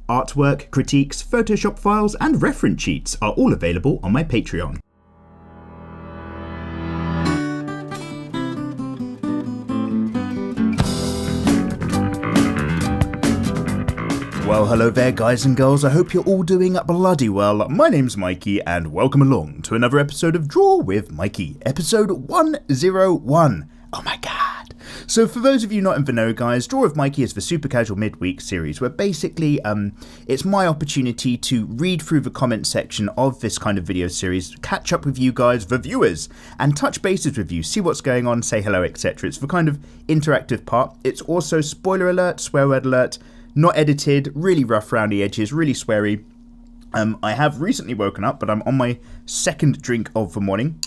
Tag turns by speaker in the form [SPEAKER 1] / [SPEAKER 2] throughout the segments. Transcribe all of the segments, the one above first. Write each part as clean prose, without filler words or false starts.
[SPEAKER 1] Artwork, critiques, Photoshop files, and reference sheets are all available on my Patreon. Well, hello there guys and girls, I hope you're all doing bloody well. My name's Mikey and welcome along to another episode of Draw With Mikey, episode 101. Oh my god. So for those of you not in the know guys, Draw With Mikey is the super casual midweek series where basically it's my opportunity to read through the comment section of this kind of video series, catch up with you guys, the viewers, and touch bases with you, see what's going on, say hello, etc. It's the kind of interactive part. It's also spoiler alert, swear word alert, not edited, really rough around the edges, really sweary. I have recently woken up, but I'm on my second drink of the morning.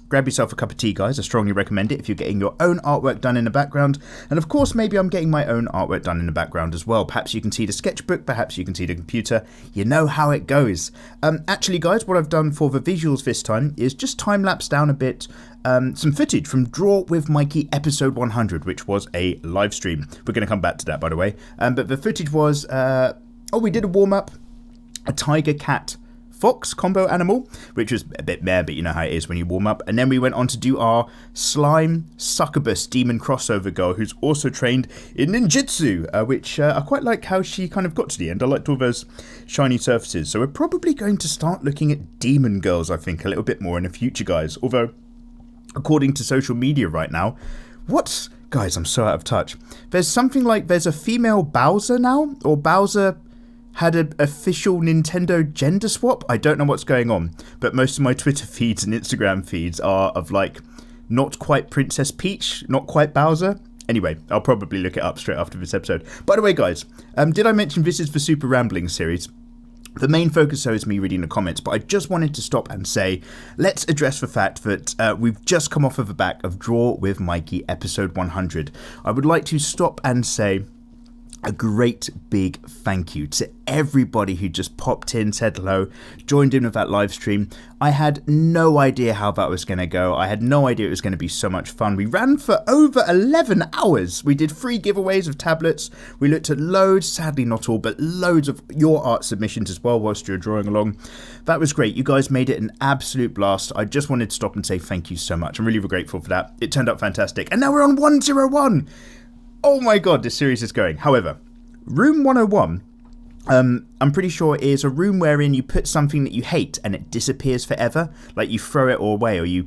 [SPEAKER 1] Grab yourself a cup of tea, guys. I strongly recommend it if you're getting your own artwork done in the background. And of course, maybe I'm getting my own artwork done in the background as well. Perhaps you can see the sketchbook, perhaps you can see the computer. You know how it goes. Actually, guys, what I've done for the visuals this time is just time-lapse down a bit some footage from Draw With Mikey episode 100, which was a live stream. We're going to come back to that, by the way. But the footage was, we did a warm-up, a tiger, cat, fox combo animal, which was a bit meh, but you know how it is when you warm up. And then we went on to do our slime succubus demon crossover girl, who's also trained in ninjutsu, which I quite like how she kind of got to the end. I liked all those shiny surfaces. So we're probably going to start looking at demon girls, I think, a little bit more in the future, guys. Although, according to social media right now, guys, I'm so out of touch. There's something like there's a female Bowser now, or Bowser had an official Nintendo gender swap. I don't know what's going on, but most of my Twitter feeds and Instagram feeds are of like not quite Princess Peach, not quite Bowser. Anyway, I'll probably look it up straight after this episode. By the way, guys, did I mention this is the Super Rambling series? The main focus, though, is me reading the comments, but I just wanted to stop and say, let's address the fact that we've just come off of the back of Draw With Mikey episode 100. I would like to stop and say a great big thank you to everybody who just popped in, said hello, joined in with that live stream. I had no idea how that was going to go. I had no idea it was going to be so much fun. We ran for over 11 hours. We did 3 giveaways of tablets. We looked at loads, sadly not all, but loads of your art submissions as well whilst you were drawing along. That was great. You guys made it an absolute blast. I just wanted to stop and say thank you so much. I'm really grateful for that. It turned out fantastic. And now we're on 101. Oh my god, this series is going. However, Room 101, I'm pretty sure is a room wherein you put something that you hate and it disappears forever. Like you throw it all away or you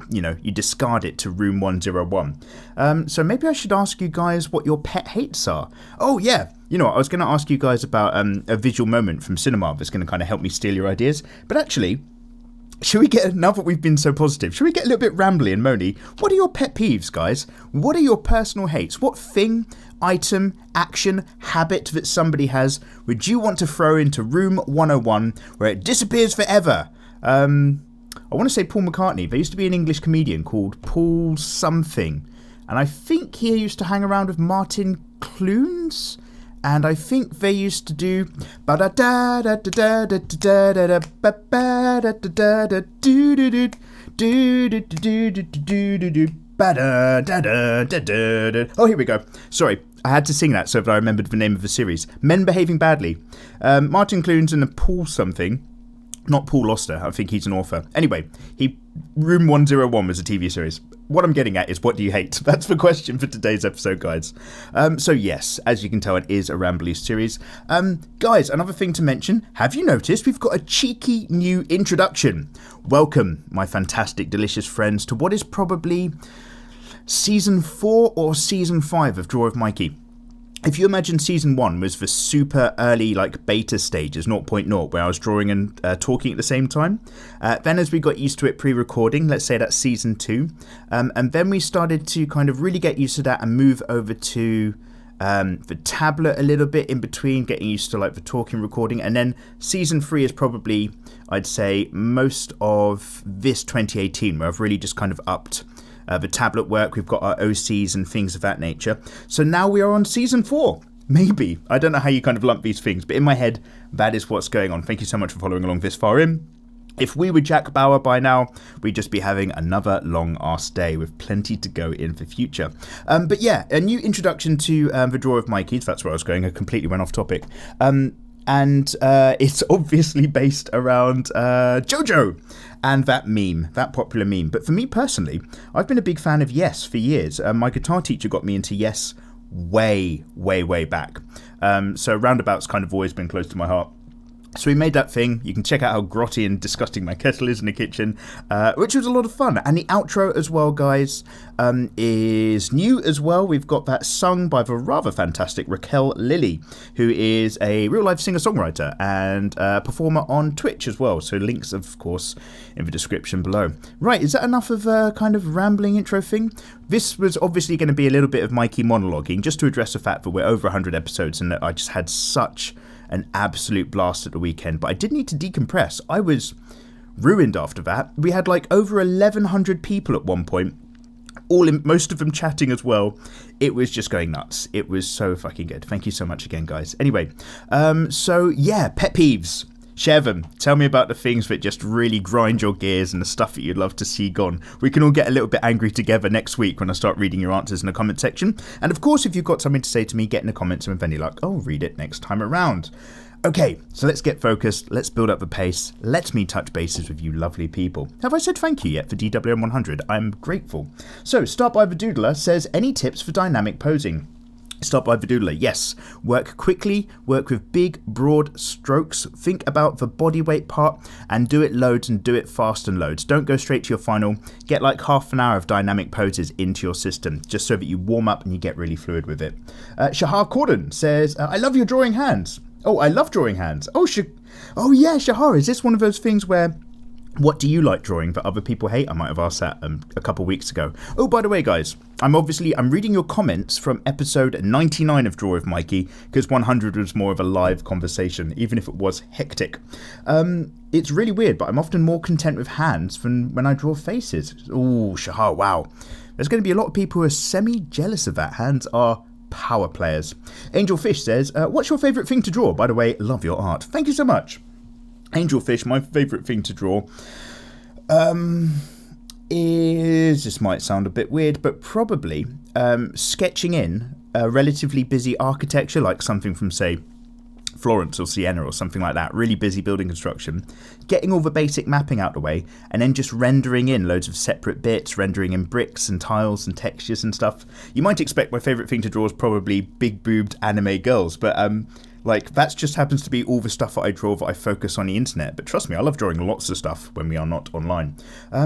[SPEAKER 1] discard it to Room 101. So maybe I should ask you guys what your pet hates are. Oh yeah, you know what, I was going to ask you guys about a visual moment from cinema that's going to kind of help me steal your ideas. But actually, should we get, now that we've been so positive, should we get a little bit rambly and moany? What are your pet peeves, guys? What are your personal hates? What thing, item, action, habit that somebody has would you want to throw into Room 101 where it disappears forever? I want to say Paul McCartney. There used to be an English comedian called Paul something. And I think he used to hang around with Martin Clunes. And I think they used to do oh, here we go. Sorry, I had to sing that so that I remembered the name of the series. Men Behaving Badly. Martin Clunes and Paul something. Not Paul Auster, I think he's an author. Anyway, Room 101 was a TV series. What I'm getting at is, what do you hate? That's the question for today's episode, guys. So yes, as you can tell, it is a rambly series. Guys, another thing to mention, have you noticed we've got a cheeky new introduction? Welcome, my fantastic, delicious friends, to what is probably Season 4 or Season 5 of Draw With Mikey. If you imagine Season 1 was the super early beta stages, 0.0, where I was drawing and talking at the same time. Then as we got used to it pre-recording, let's say that's Season 2. And then we started to kind of really get used to that and move over to the tablet a little bit in between, getting used to the talking, recording. And then Season 3 is probably, I'd say, most of this 2018, where I've really just kind of upped the tablet work. We've got our OCs and things of that nature. So now we are on Season 4. Maybe. I don't know how you kind of lump these things, but in my head, that is what's going on. Thank you so much for following along this far in. If we were Jack Bauer by now, we'd just be having another long-ass day with plenty to go in for future. But yeah, a new introduction to the Draw of Mikey. That's where I was going. I completely went off topic. And it's obviously based around JoJo and that meme, that popular meme. But for me personally, I've been a big fan of Yes for years. My guitar teacher got me into Yes way back. So Roundabout's kind of always been close to my heart. So we made that thing. You can check out how grotty and disgusting my kettle is in the kitchen, which was a lot of fun. And the outro as well, guys, is new as well. We've got that sung by the rather fantastic Raquel Lilly, who is a real-life singer-songwriter and performer on Twitch as well. So links, of course, in the description below. Right, is that enough of a kind of rambling intro thing? This was obviously going to be a little bit of Mikey monologuing, just to address the fact that we're over 100 episodes and that I just had such an absolute blast at the weekend, but I did need to decompress. I was ruined after that. We had like over 1,100 people at one point, most of them chatting as well. It was just going nuts. It was so fucking good. Thank you so much again, guys. Anyway, so yeah, pet peeves. Share them. Tell me about the things that just really grind your gears and the stuff that you'd love to see gone. We can all get a little bit angry together next week when I start reading your answers in the comment section. And of course, if you've got something to say to me, get in the comments, and with any luck, I'll read it next time around. Okay, so let's get focused. Let's build up the pace. Let me touch bases with you lovely people. Have I said thank you yet for DWM 100? I'm grateful. So, Start by the Doodler says, any tips for dynamic posing? Start by the Doodler. Yes. Work quickly, work with big, broad strokes. Think about the body weight part and do it loads and do it fast and loads. Don't go straight to your final. Get like half an hour of dynamic poses into your system just so that you warm up and you get really fluid with it. Shahar Corden says, I love your drawing hands. Oh, I love drawing hands. Oh yeah, Shahar, is this one of those things where what do you like drawing that other people hate? I might have asked that a couple weeks ago. Oh, by the way, guys, I'm reading your comments from episode 99 of Draw With Mikey, because 100 was more of a live conversation, even if it was hectic. It's really weird, but I'm often more content with hands than when I draw faces. Oh, Shahar, wow. There's going to be a lot of people who are semi-jealous of that. Hands are power players. Angel Fish says, what's your favourite thing to draw? By the way, love your art. Thank you so much. Angelfish, my favourite thing to draw is, this might sound a bit weird, but probably sketching in a relatively busy architecture, like something from, say, Florence or Siena or something like that, really busy building construction, getting all the basic mapping out the way, and then just rendering in loads of separate bits, rendering in bricks and tiles and textures and stuff. You might expect my favourite thing to draw is probably big-boobed anime girls, but like, that just happens to be all the stuff that I draw that I focus on the internet. But trust me, I love drawing lots of stuff when we are not online.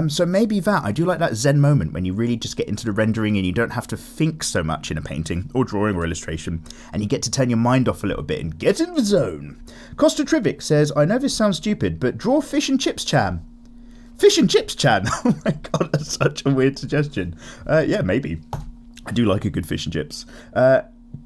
[SPEAKER 1] So maybe that. I do like that zen moment when you really just get into the rendering and you don't have to think so much in a painting or drawing or illustration. And you get to turn your mind off a little bit and get in the zone. Costa Trivic says, I know this sounds stupid, but draw fish and chips, Chan. Fish and chips, Chan? Oh my god, that's such a weird suggestion. Yeah, maybe. I do like a good fish and chips.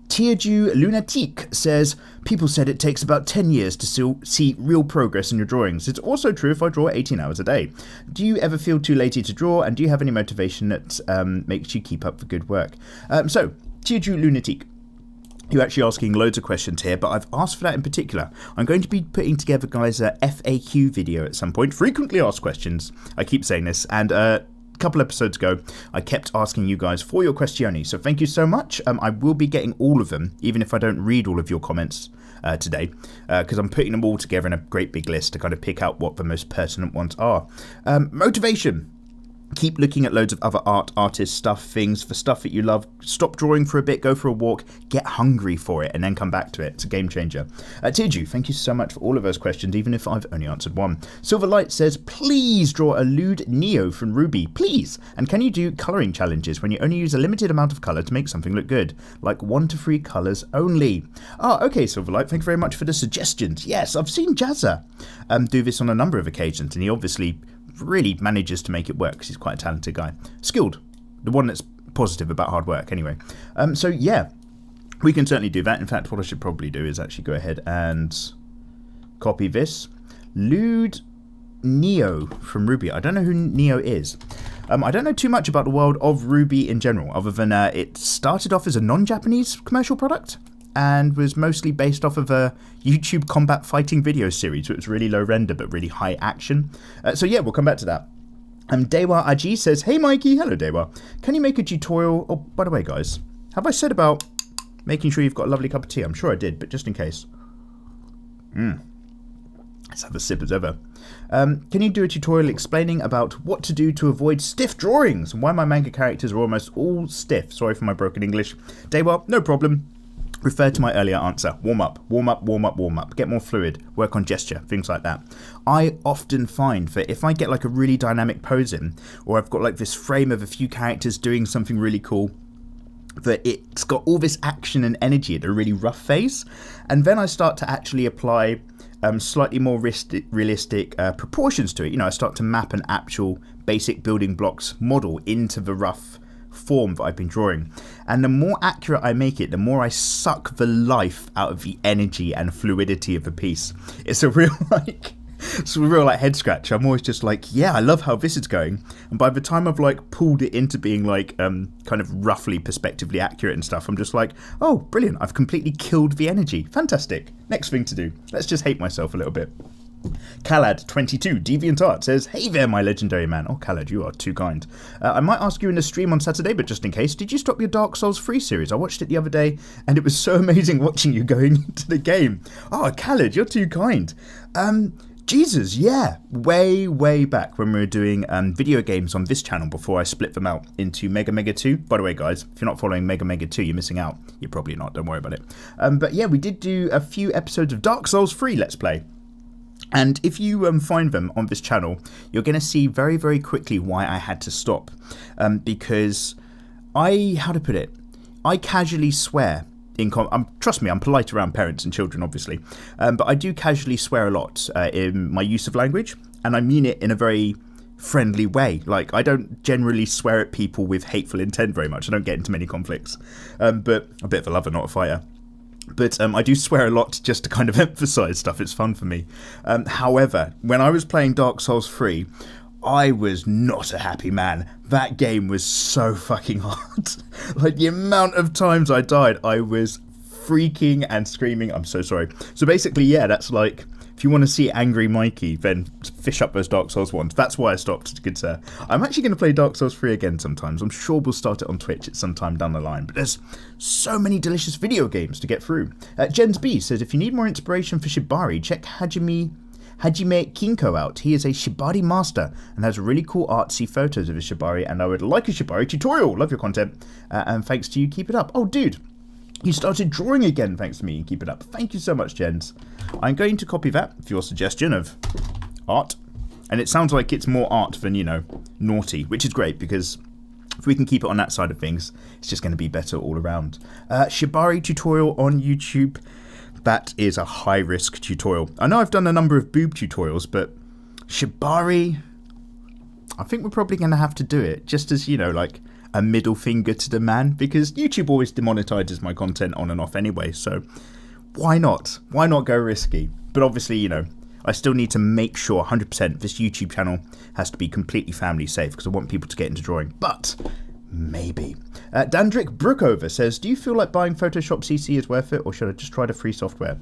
[SPEAKER 1] Tierju Lunatique says, people said it takes about 10 years to see real progress in your drawings. It's also true if I draw 18 hours a day. Do you ever feel too lazy to draw, and do you have any motivation that makes you keep up the good work? So, Tierju Lunatique, you're actually asking loads of questions here, but I've asked for that in particular. I'm going to be putting together, guys, a FAQ video at some point. Frequently asked questions. I keep saying this, and couple episodes ago, I kept asking you guys for your questioni, so thank you so much. I will be getting all of them, even if I don't read all of your comments today, because I'm putting them all together in a great big list to kind of pick out what the most pertinent ones are. Motivation. Keep looking at loads of other artists, stuff, things, for stuff that you love. Stop drawing for a bit, go for a walk, get hungry for it, and then come back to it. It's a game changer. Tiju, thank you so much for all of those questions, even if I've only answered one. Silver Light says, please draw a lewd Neo from Ruby, please. And can you do colouring challenges when you only use a limited amount of colour to make something look good? Like 1 to 3 colours only. Okay, Silver Light, thank you very much for the suggestions. Yes, I've seen Jazza do this on a number of occasions, and he obviously really manages to make it work because he's quite a talented guy. Skilled. The one that's positive about hard work, anyway. So, yeah, we can certainly do that. In fact, what I should probably do is actually go ahead and copy this. Lewd Neo from Ruby. I don't know who Neo is. I don't know too much about the world of Ruby in general, other than it started off as a non-Japanese commercial product and was mostly based off of a YouTube combat fighting video series, which was really low render but really high action. So yeah, we'll come back to that. Dewa Aji says, hey Mikey, hello Dewa. Can you make a tutorial? Oh, by the way guys, have I said about making sure you've got a lovely cup of tea? I'm sure I did, but just in case. Let's have a sip as ever. Can you do a tutorial explaining about what to do to avoid stiff drawings and why my manga characters are almost all stiff? Sorry for my broken English. Daywell, no problem. Refer to my earlier answer. Warm up, warm up, warm up, warm up. Get more fluid. Work on gesture. Things like that. I often find that if I get like a really dynamic pose in, or I've got like this frame of a few characters doing something really cool, that it's got all this action and energy at a really rough phase, and then I start to actually apply slightly more realistic proportions to it. You know, I start to map an actual basic building blocks model into the rough form that I've been drawing, and the more accurate I make it, the more I suck the life out of the energy and fluidity of the piece. It's a real head scratch. I'm always just like, yeah, I love how this is going, and by the time I've like pulled it into being like kind of roughly perspectively accurate and stuff, I'm just like, oh, brilliant, I've completely killed the energy. Fantastic. Next thing to do, let's just hate myself a little bit. Khalad22 DeviantArt says, hey there, my legendary man. Oh, Khalad, you are too kind. I might ask you in a stream on Saturday, but just in case, did you stop your Dark Souls 3 series? I watched it the other day, and it was so amazing watching you going into the game. Oh, Khalad, you're too kind. Jesus, yeah. Way back when we were doing video games on this channel before I split them out into Mega Mega 2. By the way, guys, if you're not following Mega Mega 2, you're missing out. You're probably not, don't worry about it. But yeah, we did do a few episodes of Dark Souls 3 Let's Play. And if you find them on this channel, you're going to see very, very quickly why I had to stop. Because how to put it, I casually swear. Trust me, I'm polite around parents and children, obviously. But I do casually swear a lot in my use of language. And I mean it in a very friendly way. Like, I don't generally swear at people with hateful intent very much. I don't get into many conflicts. But a bit of a lover, not a fighter. But I do swear a lot just to kind of emphasise stuff. It's fun for me. However, when I was playing Dark Souls 3, I was not a happy man. That game was so fucking hard. Like, the amount of times I died, I was freaking and screaming. I'm so sorry. So basically, yeah, that's like, if you want to see angry Mikey, then fish up those Dark Souls ones. That's why I stopped, good sir. I'm actually going to play Dark Souls 3 again sometimes. I'm sure we'll start it on Twitch at some time down the line. But there's so many delicious video games to get through. Jens B says, if you need more inspiration for Shibari, check Hajime Kinko out. He is a Shibari master and has really cool artsy photos of his Shibari, and I would like a Shibari tutorial. Love your content, and thanks to you, keep it up. Oh, dude, you started drawing again, thanks to me, and keep it up. Thank you so much, Jens. I'm going to copy that for your suggestion of art, and it sounds like it's more art than, you know, naughty, which is great, because if we can keep it on that side of things, it's just going to be better all around. Shibari tutorial on YouTube. That is a high-risk tutorial. I know I've done a number of boob tutorials, but Shibari, I think we're probably going to have to do it, just as, you know, like a middle finger to the man, because YouTube always demonetizes my content on and off anyway, so why not? Why not go risky? But obviously, you know, I still need to make sure 100% this YouTube channel has to be completely family safe, because I want people to get into drawing, but maybe. Dandrick Brookover says, do you feel like buying Photoshop CC is worth it, or should I just try the free software?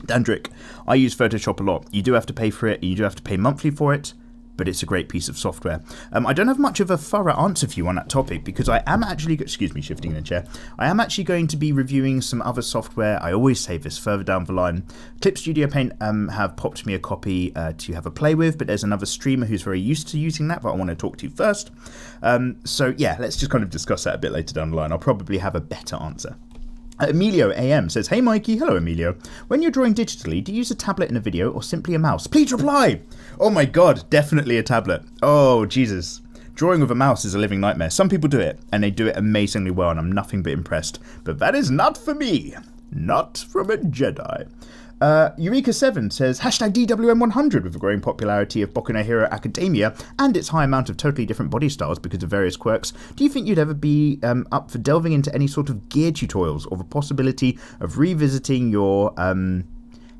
[SPEAKER 1] Dandrick, I use Photoshop a lot. You do have to pay for it, you do have to pay monthly for it, but it's a great piece of software. I don't have much of a thorough answer for you on that topic, because I am actually, excuse me, shifting in the chair, I am actually going to be reviewing some other software. I always say this further down the line. Clip Studio Paint have popped me a copy to have a play with, but there's another streamer who's very used to using that I want to talk to first. So yeah, let's just kind of discuss that a bit later down the line. I'll probably have a better answer. Emilio AM says, hey Mikey, hello Emilio. When you're drawing digitally, do you use a tablet in a video or simply a mouse? Please reply! Oh my god, definitely a tablet. Oh Jesus. Drawing with a mouse is a living nightmare. Some people do it, and they do it amazingly well, and I'm nothing but impressed. But that is not for me. Not from a Jedi. Eureka7 says, hashtag DWM100 with the growing popularity of Boku no Hero Academia and its high amount of totally different body styles because of various quirks. Do you think you'd ever be up for delving into any sort of gear tutorials or the possibility of revisiting your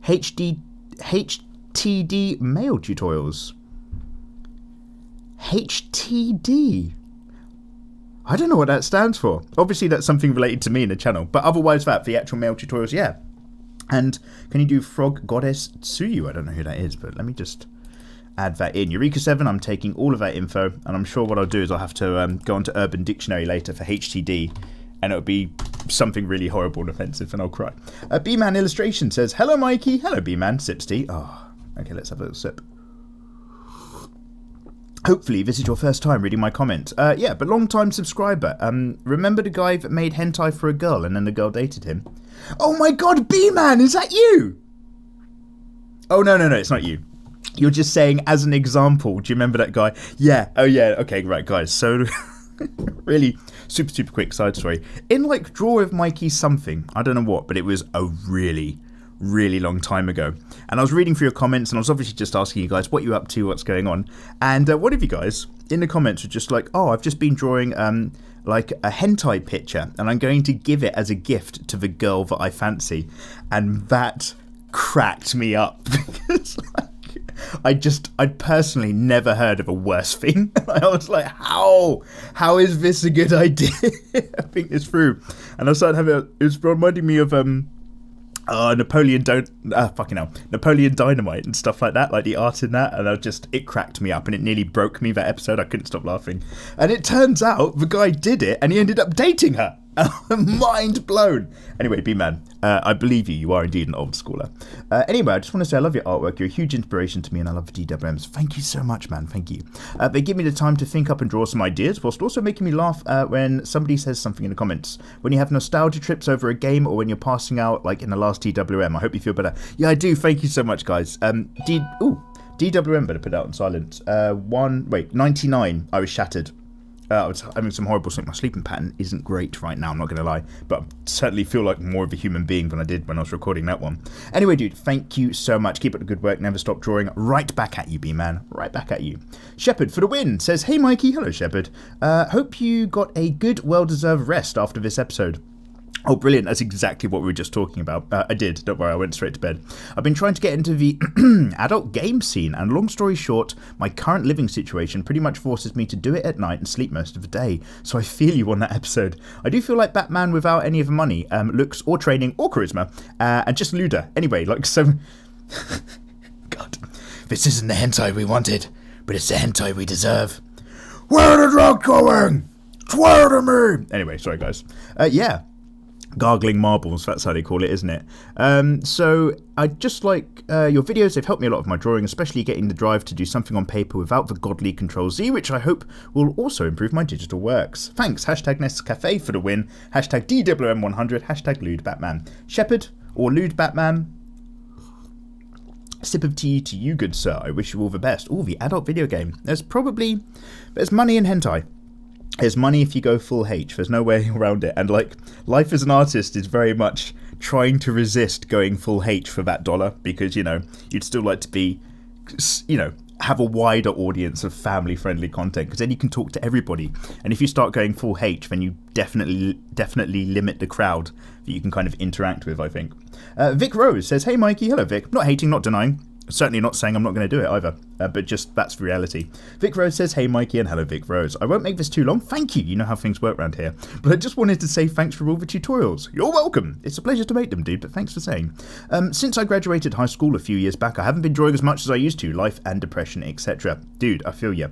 [SPEAKER 1] HTD male tutorials? HTD? I don't know what that stands for. Obviously that's something related to me in the channel, but otherwise that, the actual male tutorials, yeah. And can you do Frog Goddess Tsuyu? I don't know who that is, but let me just add that in. Eureka7, I'm taking all of that info, and I'm sure what I'll do is I'll have to go onto Urban Dictionary later for HTD, and it'll be something really horrible and offensive and I'll cry. B-Man Illustration says, hello Mikey. Hello B-Man. Sips tea. Oh, okay, let's have a little sip. Hopefully this is your first time reading my comment. Yeah, but long time subscriber. Remember the guy that made hentai for a girl and then the girl dated him? Oh my god, B-Man, is that you? Oh, no, it's not you. You're just saying as an example. Do you remember that guy? Yeah. Oh, yeah. Okay, right, guys. So, really super quick side story. In, like, Draw With Mikey something, I don't know what, but it was a really long time ago. And I was reading through your comments, and I was obviously just asking you guys what you're up to, what's going on. And one of you guys in the comments were just like, oh, I've just been drawing, like, a hentai picture, and I'm going to give it as a gift to the girl that I fancy. And that cracked me up because I'd personally never heard of a worse thing. I was like, how is this a good idea? I think this through, and I started having it was reminding me of Napoleon Dynamite and stuff like that, like the art in that, and it cracked me up and it nearly broke me that episode. I couldn't stop laughing, and it turns out the guy did it and he ended up dating her. Mind blown. Anyway, B-Man, I believe you are indeed an old schooler. Anyway, I just want to say I love your artwork. You're a huge inspiration to me and I love the DWMs. Thank you so much, man. Thank you. They give me the time to think up and draw some ideas, whilst also making me laugh when somebody says something in the comments. When you have nostalgia trips over a game or when you're passing out, like in the last DWM. I hope you feel better. Yeah, I do. Thank you so much, guys. DWM, better put out on silent. 99, I was shattered. I was having some horrible sleep. My sleeping pattern isn't great right now, I'm not going to lie. But I certainly feel like more of a human being than I did when I was recording that one. Anyway, dude, thank you so much. Keep up the good work. Never stop drawing. Right back at you, B-Man. Right back at you. Shepherd for the win says, hey, Mikey. Hello, Shepherd. Hope you got a good, well-deserved rest after this episode. Oh, brilliant. That's exactly what we were just talking about. I did. Don't worry, I went straight to bed. I've been trying to get into the adult game scene, and long story short, my current living situation pretty much forces me to do it at night and sleep most of the day. So I feel you on that episode. I do feel like Batman without any of the money, looks or training or charisma, and just looter. Anyway, like so... God. This isn't the hentai we wanted, but it's the hentai we deserve. Where are the drugs going? Swear to me! Anyway, sorry guys. Yeah. Gargling marbles, that's how they call it, isn't it? So I just like your videos. They've helped me a lot with my drawing, especially getting the drive to do something on paper without the godly Control-Z, which I hope will also improve my digital works. Thanks. Hashtag Nescafe for the win. Hashtag DWM100. Hashtag Lewd Batman. Shepherd or Lewd Batman. Sip of tea to you, good sir. I wish you all the best. Oh, the adult video game. There's money in hentai. There's money if you go full H. There's no way around it. And like, life as an artist is very much trying to resist going full H for that dollar because, you know, you'd still like to be, you know, have a wider audience of family-friendly content because then you can talk to everybody. And if you start going full H, then you definitely limit the crowd that you can kind of interact with, I think. Vic Rose says, hey, Mikey. Hello, Vic. Not hating, not denying. Certainly not saying I'm not going to do it either, but just that's reality. Vic Rose says, hey Mikey, and hello Vic Rose. I won't make this too long, thank you, you know how things work around here. But I just wanted to say thanks for all the tutorials. You're welcome. It's a pleasure to make them, dude, but thanks for saying. Since I graduated high school a few years back, I haven't been drawing as much as I used to, life and depression, etc. Dude, I feel ya.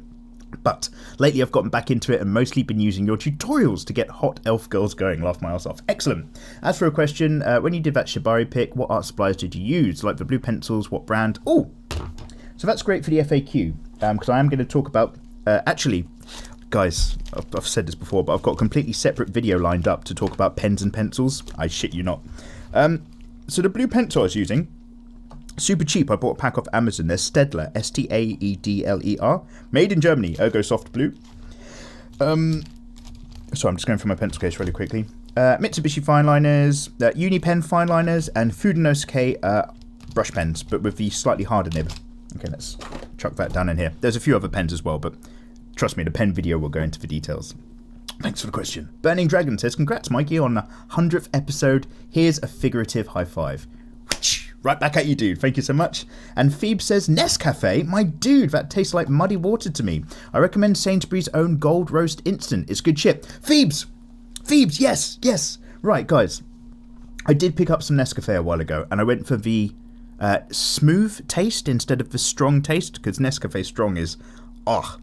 [SPEAKER 1] But lately I've gotten back into it and mostly been using your tutorials to get hot elf girls going. Laugh my ass off. Excellent. As for a question, when you did that Shibari pick, what art supplies did you use? Like the blue pencils, what brand? Oh, so that's great for the FAQ, because I am going to talk about, actually, guys, I've said this before, but I've got a completely separate video lined up to talk about pens and pencils. I shit you not. So the blue pencil I was using, super cheap. I bought a pack off Amazon. They're Staedtler, Staedler, made in Germany, ergo soft blue. So I'm just going through my pencil case really quickly. Mitsubishi fine liners, Unipen fine liners, and Fudenosuke brush pens, but with the slightly harder nib. Okay, let's chuck that down in here. There's a few other pens as well, but trust me, the pen video will go into the details. Thanks for the question. Burning Dragon says, congrats, Mikey, on the 100th episode. Here's a figurative high five. Right back at you, dude. Thank you so much. And Phoebe says, Nescafe? My dude, that tastes like muddy water to me. I recommend Sainsbury's own Gold Roast Instant. It's good shit. Phoebes, yes. Right, guys. I did pick up some Nescafe a while ago, and I went for the smooth taste instead of the strong taste, because Nescafe strong is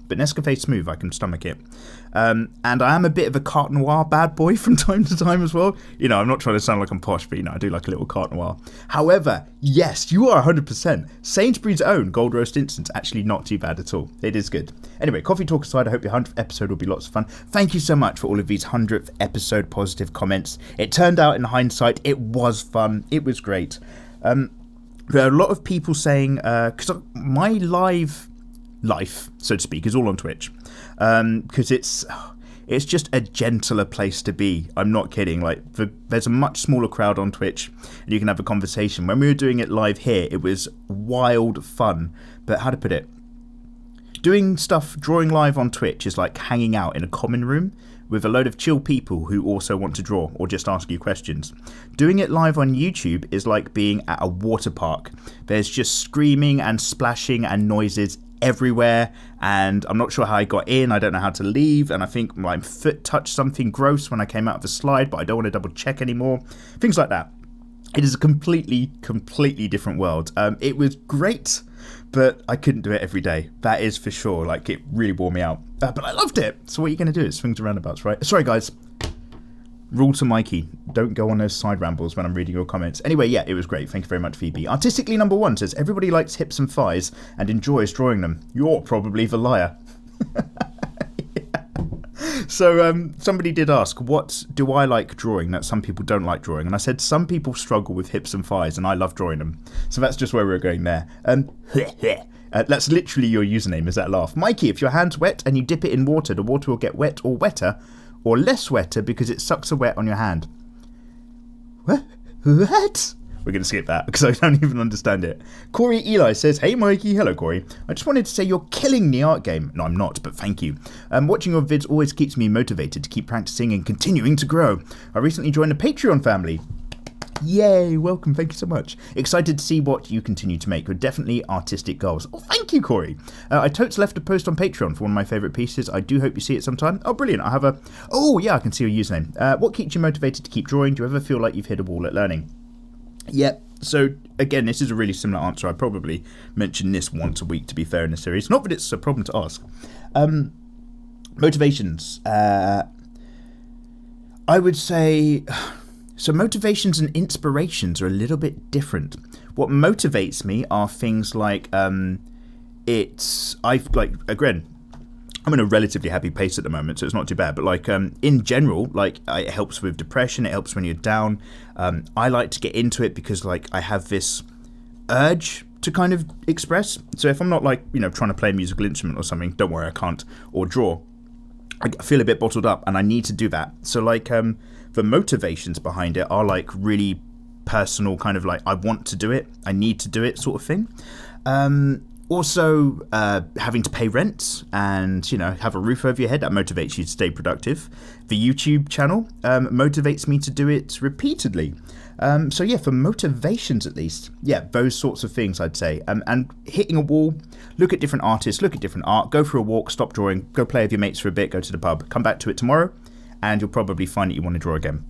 [SPEAKER 1] but Nescafe Smooth, I can stomach it. And I am a bit of a Carte Noir bad boy from time to time as well. You know, I'm not trying to sound like I'm posh, but, you know, I do like a little Carte Noir. However, yes, you are 100%. Sainsbury's own Gold Roast Instant, actually not too bad at all. It is good. Anyway, coffee talk aside, I hope your 100th episode will be lots of fun. Thank you so much for all of these 100th episode positive comments. It turned out, in hindsight, it was fun. It was great. There are a lot of people saying, because my life, so to speak, is all on Twitch, because it's just a gentler place to be. I'm not kidding. Like, there's a much smaller crowd on Twitch, and you can have a conversation. When we were doing it live here, it was wild fun. But how to put it? Doing stuff, drawing live on Twitch is like hanging out in a common room with a load of chill people who also want to draw or just ask you questions. Doing it live on YouTube is like being at a water park. There's just screaming and splashing and noises everywhere, and I'm not sure how I got in. I don't know how to leave, and I think my foot touched something gross when I came out of the slide, but I don't want to double check anymore. Things like that. It is a completely different world. It was great, but I couldn't do it every day. That is for sure. Like, it really wore me out. But I loved it. So what are you going to do? It swings and roundabouts, right? Sorry, guys. Rule to Mikey. Don't go on those side rambles when I'm reading your comments. Anyway, yeah, it was great. Thank you very much, Phoebe. Artistically number 1 says, everybody likes hips and thighs and enjoys drawing them. You're probably the liar. So somebody did ask, what do I like drawing that some people don't like drawing? And I said, some people struggle with hips and thighs, and I love drawing them. So that's just where we're going there. That's literally your username, is that laugh. Mikey, if your hand's wet and you dip it in water, the water will get wet or wetter, or less wetter because it sucks the wet on your hand. What? We're going to skip that because I don't even understand it. Corey Eli says, hey Mikey. Hello Corey. I just wanted to say you're killing the art game. No, I'm not, but thank you. Watching your vids always keeps me motivated to keep practicing and continuing to grow. I recently joined the Patreon family. Yay, welcome, thank you so much. Excited to see what you continue to make. You're definitely artistic goals. Oh, thank you, Corey. I totes left a post on Patreon for one of my favourite pieces. I do hope you see it sometime. Oh, brilliant. I have a... Oh, yeah, I can see your username. What keeps you motivated to keep drawing? Do you ever feel like you've hit a wall at learning? Yep. So, again, this is a really similar answer. I probably mention this once a week, to be fair, in the series. Not that it's a problem to ask. Motivations. I would say... So motivations and inspirations are a little bit different. What motivates me are things like, again, I'm in a relatively happy pace at the moment, so it's not too bad. But like, in general, like, it helps with depression. It helps when you're down. I like to get into it because, like, I have this urge to kind of express. So if I'm not, like, you know, trying to play a musical instrument or something, don't worry, I can't, or draw, I feel a bit bottled up and I need to do that. So like, the motivations behind it are like really personal, kind of like, I want to do it, I need to do it sort of thing. Also, having to pay rent and, you know, have a roof over your head, that motivates you to stay productive. The YouTube channel motivates me to do it repeatedly. So yeah, for motivations at least, yeah, those sorts of things I'd say. And hitting a wall, look at different artists, look at different art, go for a walk, stop drawing, go play with your mates for a bit, go to the pub, come back to it tomorrow, and you'll probably find that you want to draw again.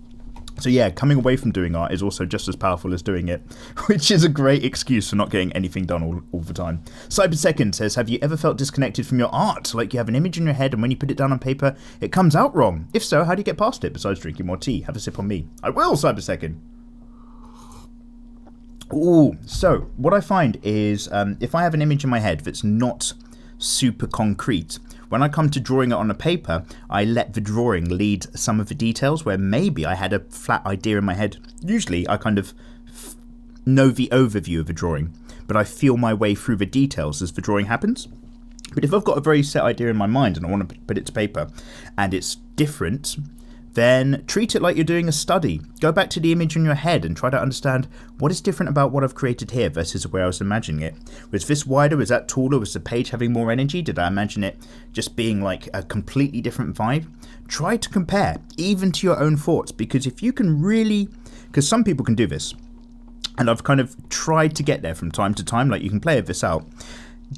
[SPEAKER 1] So yeah, coming away from doing art is also just as powerful as doing it, which is a great excuse for not getting anything done all the time. Cybersecond says, have you ever felt disconnected from your art? Like you have an image in your head and when you put it down on paper, it comes out wrong. If so, how do you get past it besides drinking more tea? Have a sip on me. I will, Cybersecond. Ooh, so what I find is if I have an image in my head that's not super concrete, when I come to drawing it on a paper, I let the drawing lead some of the details where maybe I had a flat idea in my head. Usually I kind of know the overview of a drawing, but I feel my way through the details as the drawing happens. But if I've got a very set idea in my mind and I want to put it to paper and it's different, then treat it like you're doing a study. Go back to the image in your head and try to understand what is different about what I've created here versus where I was imagining it. Was this wider? Was that taller? Was the page having more energy? Did I imagine it just being like a completely different vibe? Try to compare, even to your own thoughts, because if you can really, because some people can do this, and I've kind of tried to get there from time to time, like you can play this out.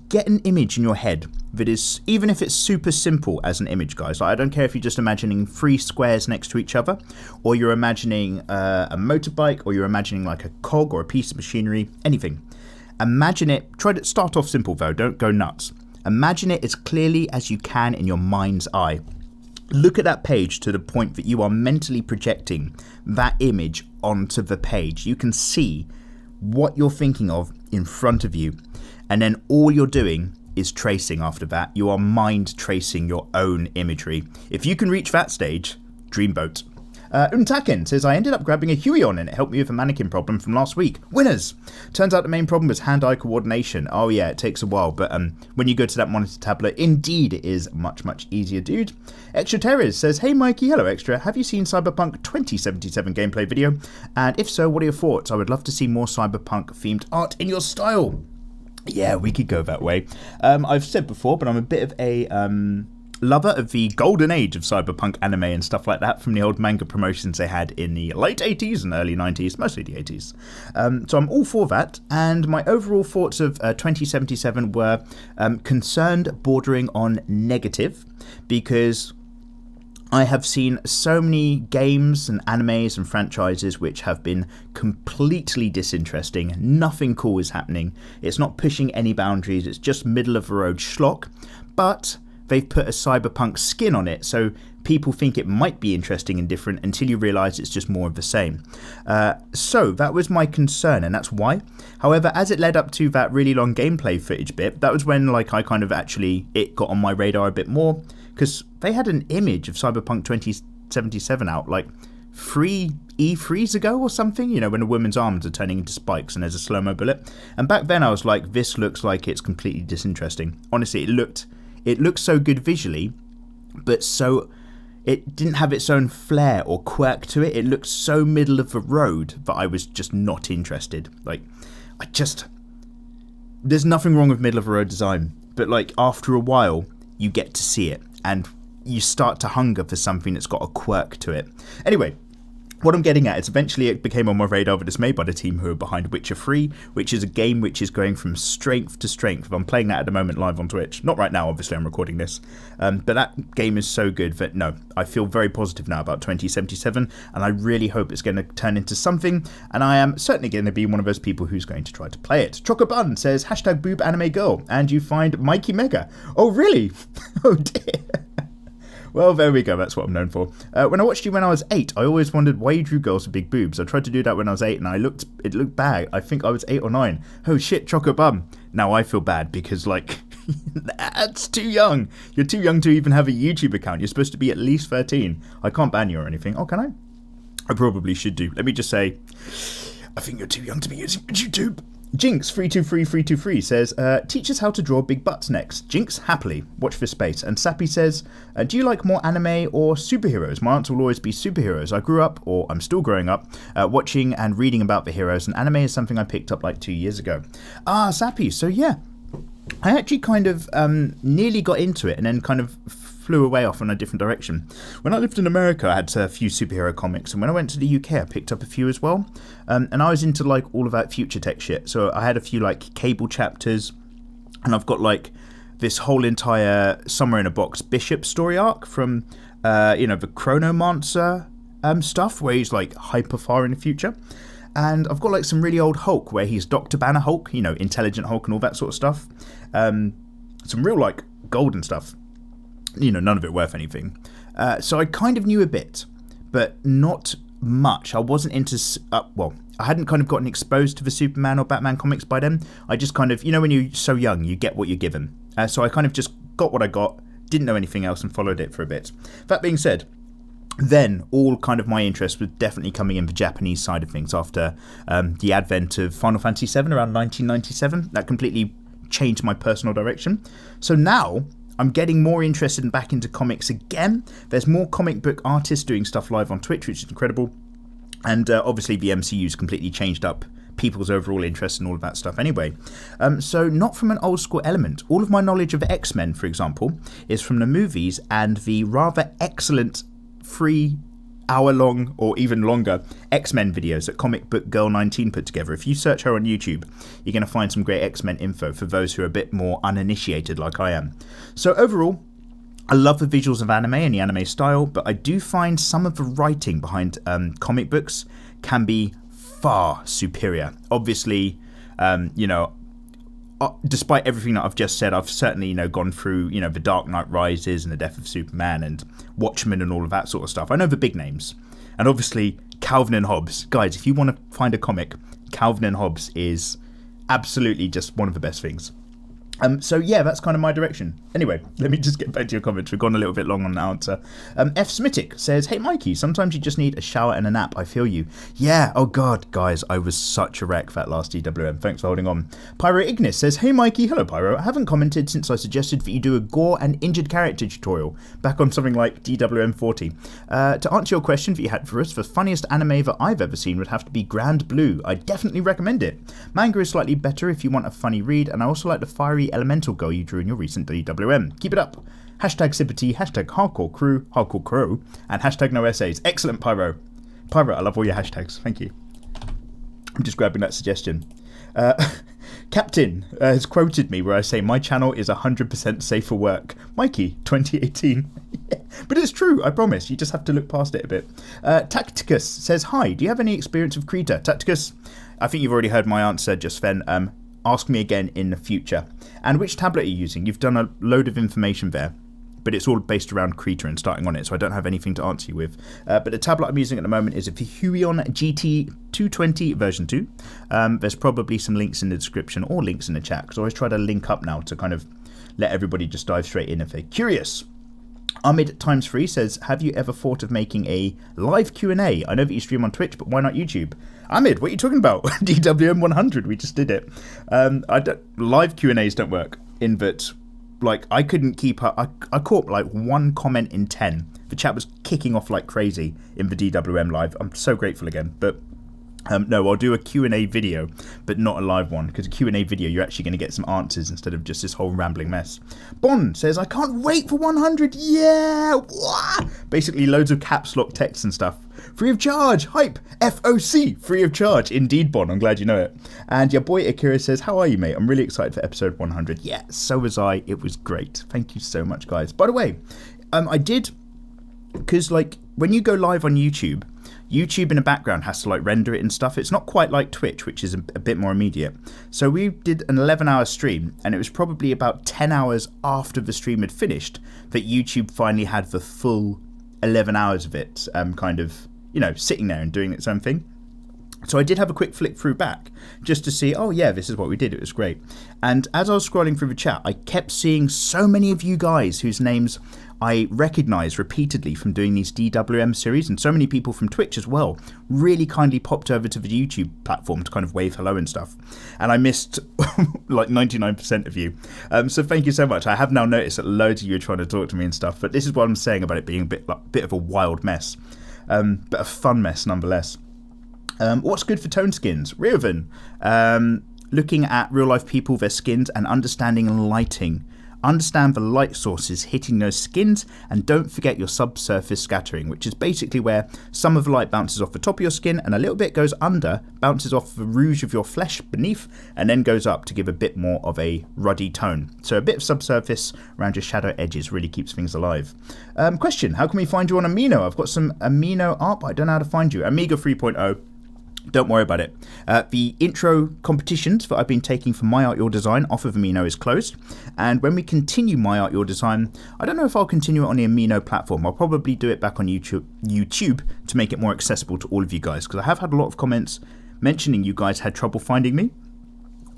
[SPEAKER 1] Get an image in your head that is, even if it's super simple as an image, guys. Like, I don't care if you're just imagining 3 squares next to each other, or you're imagining a motorbike, or you're imagining like a cog or a piece of machinery, anything. Imagine it. Try to start off simple though, don't go nuts. Imagine it as clearly as you can in your mind's eye. Look at that page to the point that you are mentally projecting that image onto the page. You can see what you're thinking of in front of you. And then all you're doing is tracing after that. You are mind tracing your own imagery. If you can reach that stage, dreamboat. Untaken says, I ended up grabbing a Huey on and it helped me with a mannequin problem from last week. Winners! Turns out the main problem was hand-eye coordination. Oh yeah, it takes a while, but when you go to that monitor tablet, indeed it is much, much easier, dude. Extra Terrors says, hey Mikey, hello Extra, have you seen Cyberpunk 2077 gameplay video? And if so, what are your thoughts? I would love to see more Cyberpunk themed art in your style. Yeah, we could go that way. I've said before, but I'm a bit of a lover of the golden age of cyberpunk anime and stuff like that from the old manga promotions they had in the late 80s and early 90s, mostly the 80s. So I'm all for that, and my overall thoughts of 2077 were concerned bordering on negative, because I have seen so many games and animes and franchises which have been completely disinteresting. Nothing cool is happening. It's not pushing any boundaries. It's just middle of the road schlock. But they've put a cyberpunk skin on it, so people think it might be interesting and different until you realise it's just more of the same. So that was my concern, and that's why. However, as it led up to that really long gameplay footage bit, that was when it got on my radar a bit more, because they had an image of Cyberpunk 2077 out like 3 E3s ago or something, when a woman's arms are turning into spikes and there's a slow-mo bullet. And back then I was like, this looks like it's completely disinteresting. Honestly, it looked so good visually, but it didn't have its own flair or quirk to it. It looked so middle of the road that I was just not interested. There's nothing wrong with middle of the road design, but after a while, you get to see it and you start to hunger for something that's got a quirk to it. Anyway, what I'm getting at is eventually it became on my radar that it's made by the team who are behind Witcher 3, which is a game which is going from strength to strength. I'm playing that at the moment live on Twitch. Not right now, obviously, I'm recording this. But that game is so good that, no, I feel very positive now about 2077, and I really hope it's going to turn into something, and I am certainly going to be one of those people who's going to try to play it. Chocobun says, #boobanimegirl, and you find Mikey Mega. Oh, really? Oh, dear. Well, there we go. That's what I'm known for. When I watched you when I was 8, I always wondered why you drew girls with big boobs. I tried to do that when I was 8, and it looked bad. I think I was 8 or 9. Oh shit, Choco Bum. Now I feel bad because that's too young. You're too young to even have a YouTube account. You're supposed to be at least 13. I can't ban you or anything. Oh, can I? I probably should do. Let me just say, I think you're too young to be using YouTube. Jinx323323 says, teach us how to draw big butts next. Jinx, happily. Watch this space. And Sappy says, do you like more anime or superheroes? My answer will always be superheroes. I grew up, or I'm still growing up, watching and reading about the heroes, and anime is something I picked up 2 years ago. Ah, Sappy, so yeah. I actually kind of nearly got into it and then kind of flew away off in a different direction. When I lived in America, I had a few superhero comics, and when I went to the UK, I picked up a few as well. And I was into all of that future tech shit. So I had a few Cable chapters, and I've got this whole entire Somewhere in a Box Bishop story arc from the Chronomancer stuff, where he's hyper far in the future. And I've got some really old Hulk where he's Dr. Banner Hulk, Intelligent Hulk and all that sort of stuff. Some real golden stuff. None of it worth anything. So I kind of knew a bit, but not much. I wasn't into... I hadn't kind of gotten exposed to the Superman or Batman comics by then. I just kind of... when you're so young, you get what you're given. So I kind of just got what I got, didn't know anything else, and followed it for a bit. That being said, then all kind of my interest was definitely coming in the Japanese side of things after the advent of Final Fantasy VII around 1997. That completely changed my personal direction. So now I'm getting more interested and back into comics again. There's more comic book artists doing stuff live on Twitch, which is incredible. And obviously the MCU's completely changed up people's overall interest in all of that stuff anyway. So not from an old school element. All of my knowledge of X-Men, for example, is from the movies and the rather excellent 3-hour-long or even longer X-Men videos that Comic Book Girl 19 put together. If you search her on YouTube, you're going to find some great X-Men info for those who are a bit more uninitiated like I am. So overall, I love the visuals of anime and the anime style, but I do find some of the writing behind comic books can be far superior. Obviously, despite everything that I've just said, I've certainly, gone through, The Dark Knight Rises and The Death of Superman and Watchmen and all of that sort of stuff. I know the big names. And obviously, Calvin and Hobbes. Guys, if you want to find a comic, Calvin and Hobbes is absolutely just one of the best things. So yeah, that's kind of my direction. Anyway, let me just get back to your comments. We've gone a little bit long on the answer. F. Smithick says, hey Mikey, sometimes you just need a shower and a nap. I feel you. Yeah, oh god, guys, I was such a wreck that last DWM. Thanks for holding on. Pyro Ignis says, hey Mikey, hello Pyro. I haven't commented since I suggested that you do a gore and injured character tutorial back on something like DWM 40. To answer your question that you had for us, the funniest anime that I've ever seen would have to be Grand Blue. I definitely recommend it. Manga is slightly better if you want a funny read, and I also like the fiery elemental girl you drew in your recent DWM. Keep it up. Hashtag Sippity, hashtag hardcore crow, and hashtag no essays. Excellent, Pyro. Pyro, I love all your hashtags. Thank you. I'm just grabbing that suggestion. Captain has quoted me where I say my channel is 100% safe for work. Mikey, 2018. Yeah, but it's true, I promise. You just have to look past it a bit. Tacticus says, hi, do you have any experience of Krita? Tacticus, I think you've already heard my answer just then. Ask me again in the future. And which tablet are you using? You've done a load of information there, but it's all based around Krita and starting on it, so I don't have anything to answer you with. But the tablet I'm using at the moment is a Huion GT220 version 2. There's probably some links in the description or links in the chat, because I always try to link up now to kind of let everybody just dive straight in if they're curious. Ahmed times 3 says, have you ever thought of making a live Q&A? I know that you stream on Twitch, but why not YouTube? Ahmed, what are you talking about? DWM 100, we just did it. Live Q&As don't work in that, like, I couldn't keep up. I caught like one comment in 10. The chat was kicking off like crazy in the DWM live. I'm so grateful again, but no, I'll do a Q&A video, but not a live one, because a Q&A video, you're actually going to get some answers instead of just this whole rambling mess. Bon says, I can't wait for 100, yeah! Wah! Basically, loads of caps lock text and stuff. Free of charge, hype, FOC, free of charge. Indeed, Bon, I'm glad you know it. And your boy Akira says, how are you, mate? I'm really excited for episode 100. Yeah, so was I. It was great. Thank you so much, guys. By the way, I did, because, like, when you go live on YouTube in the background has to like render it and stuff. It's not quite like Twitch, which is a bit more immediate. So we did an 11-hour stream, and it was probably about 10 hours after the stream had finished that YouTube finally had the full 11 hours of it kind of, sitting there and doing its own thing. So I did have a quick flick through back just to see, oh yeah, this is what we did. It was great. And as I was scrolling through the chat, I kept seeing so many of you guys whose names I recognise repeatedly from doing these DWM series, and so many people from Twitch as well really kindly popped over to the YouTube platform to kind of wave hello and stuff. And I missed like 99% of you. So thank you so much. I have now noticed that loads of you are trying to talk to me and stuff, but this is what I'm saying about it being a bit of a wild mess, but a fun mess nonetheless. What's good for tone skins? Reuven, looking at real life people, their skins, and understanding lighting. Understand the light sources hitting those skins, and don't forget your subsurface scattering, which is basically where some of the light bounces off the top of your skin and a little bit goes under, bounces off the rouge of your flesh beneath, and then goes up to give a bit more of a ruddy tone. So a bit of subsurface around your shadow edges really keeps things alive. Question, how can we find you on Amino? I've got some Amino art, but I don't know how to find you. Amiga 3.0. Don't worry about it. The intro competitions that I've been taking for My Art Your Design off of Amino is closed. And when we continue My Art Your Design, I don't know if I'll continue it on the Amino platform. I'll probably do it back on YouTube to make it more accessible to all of you guys, because I have had a lot of comments mentioning you guys had trouble finding me,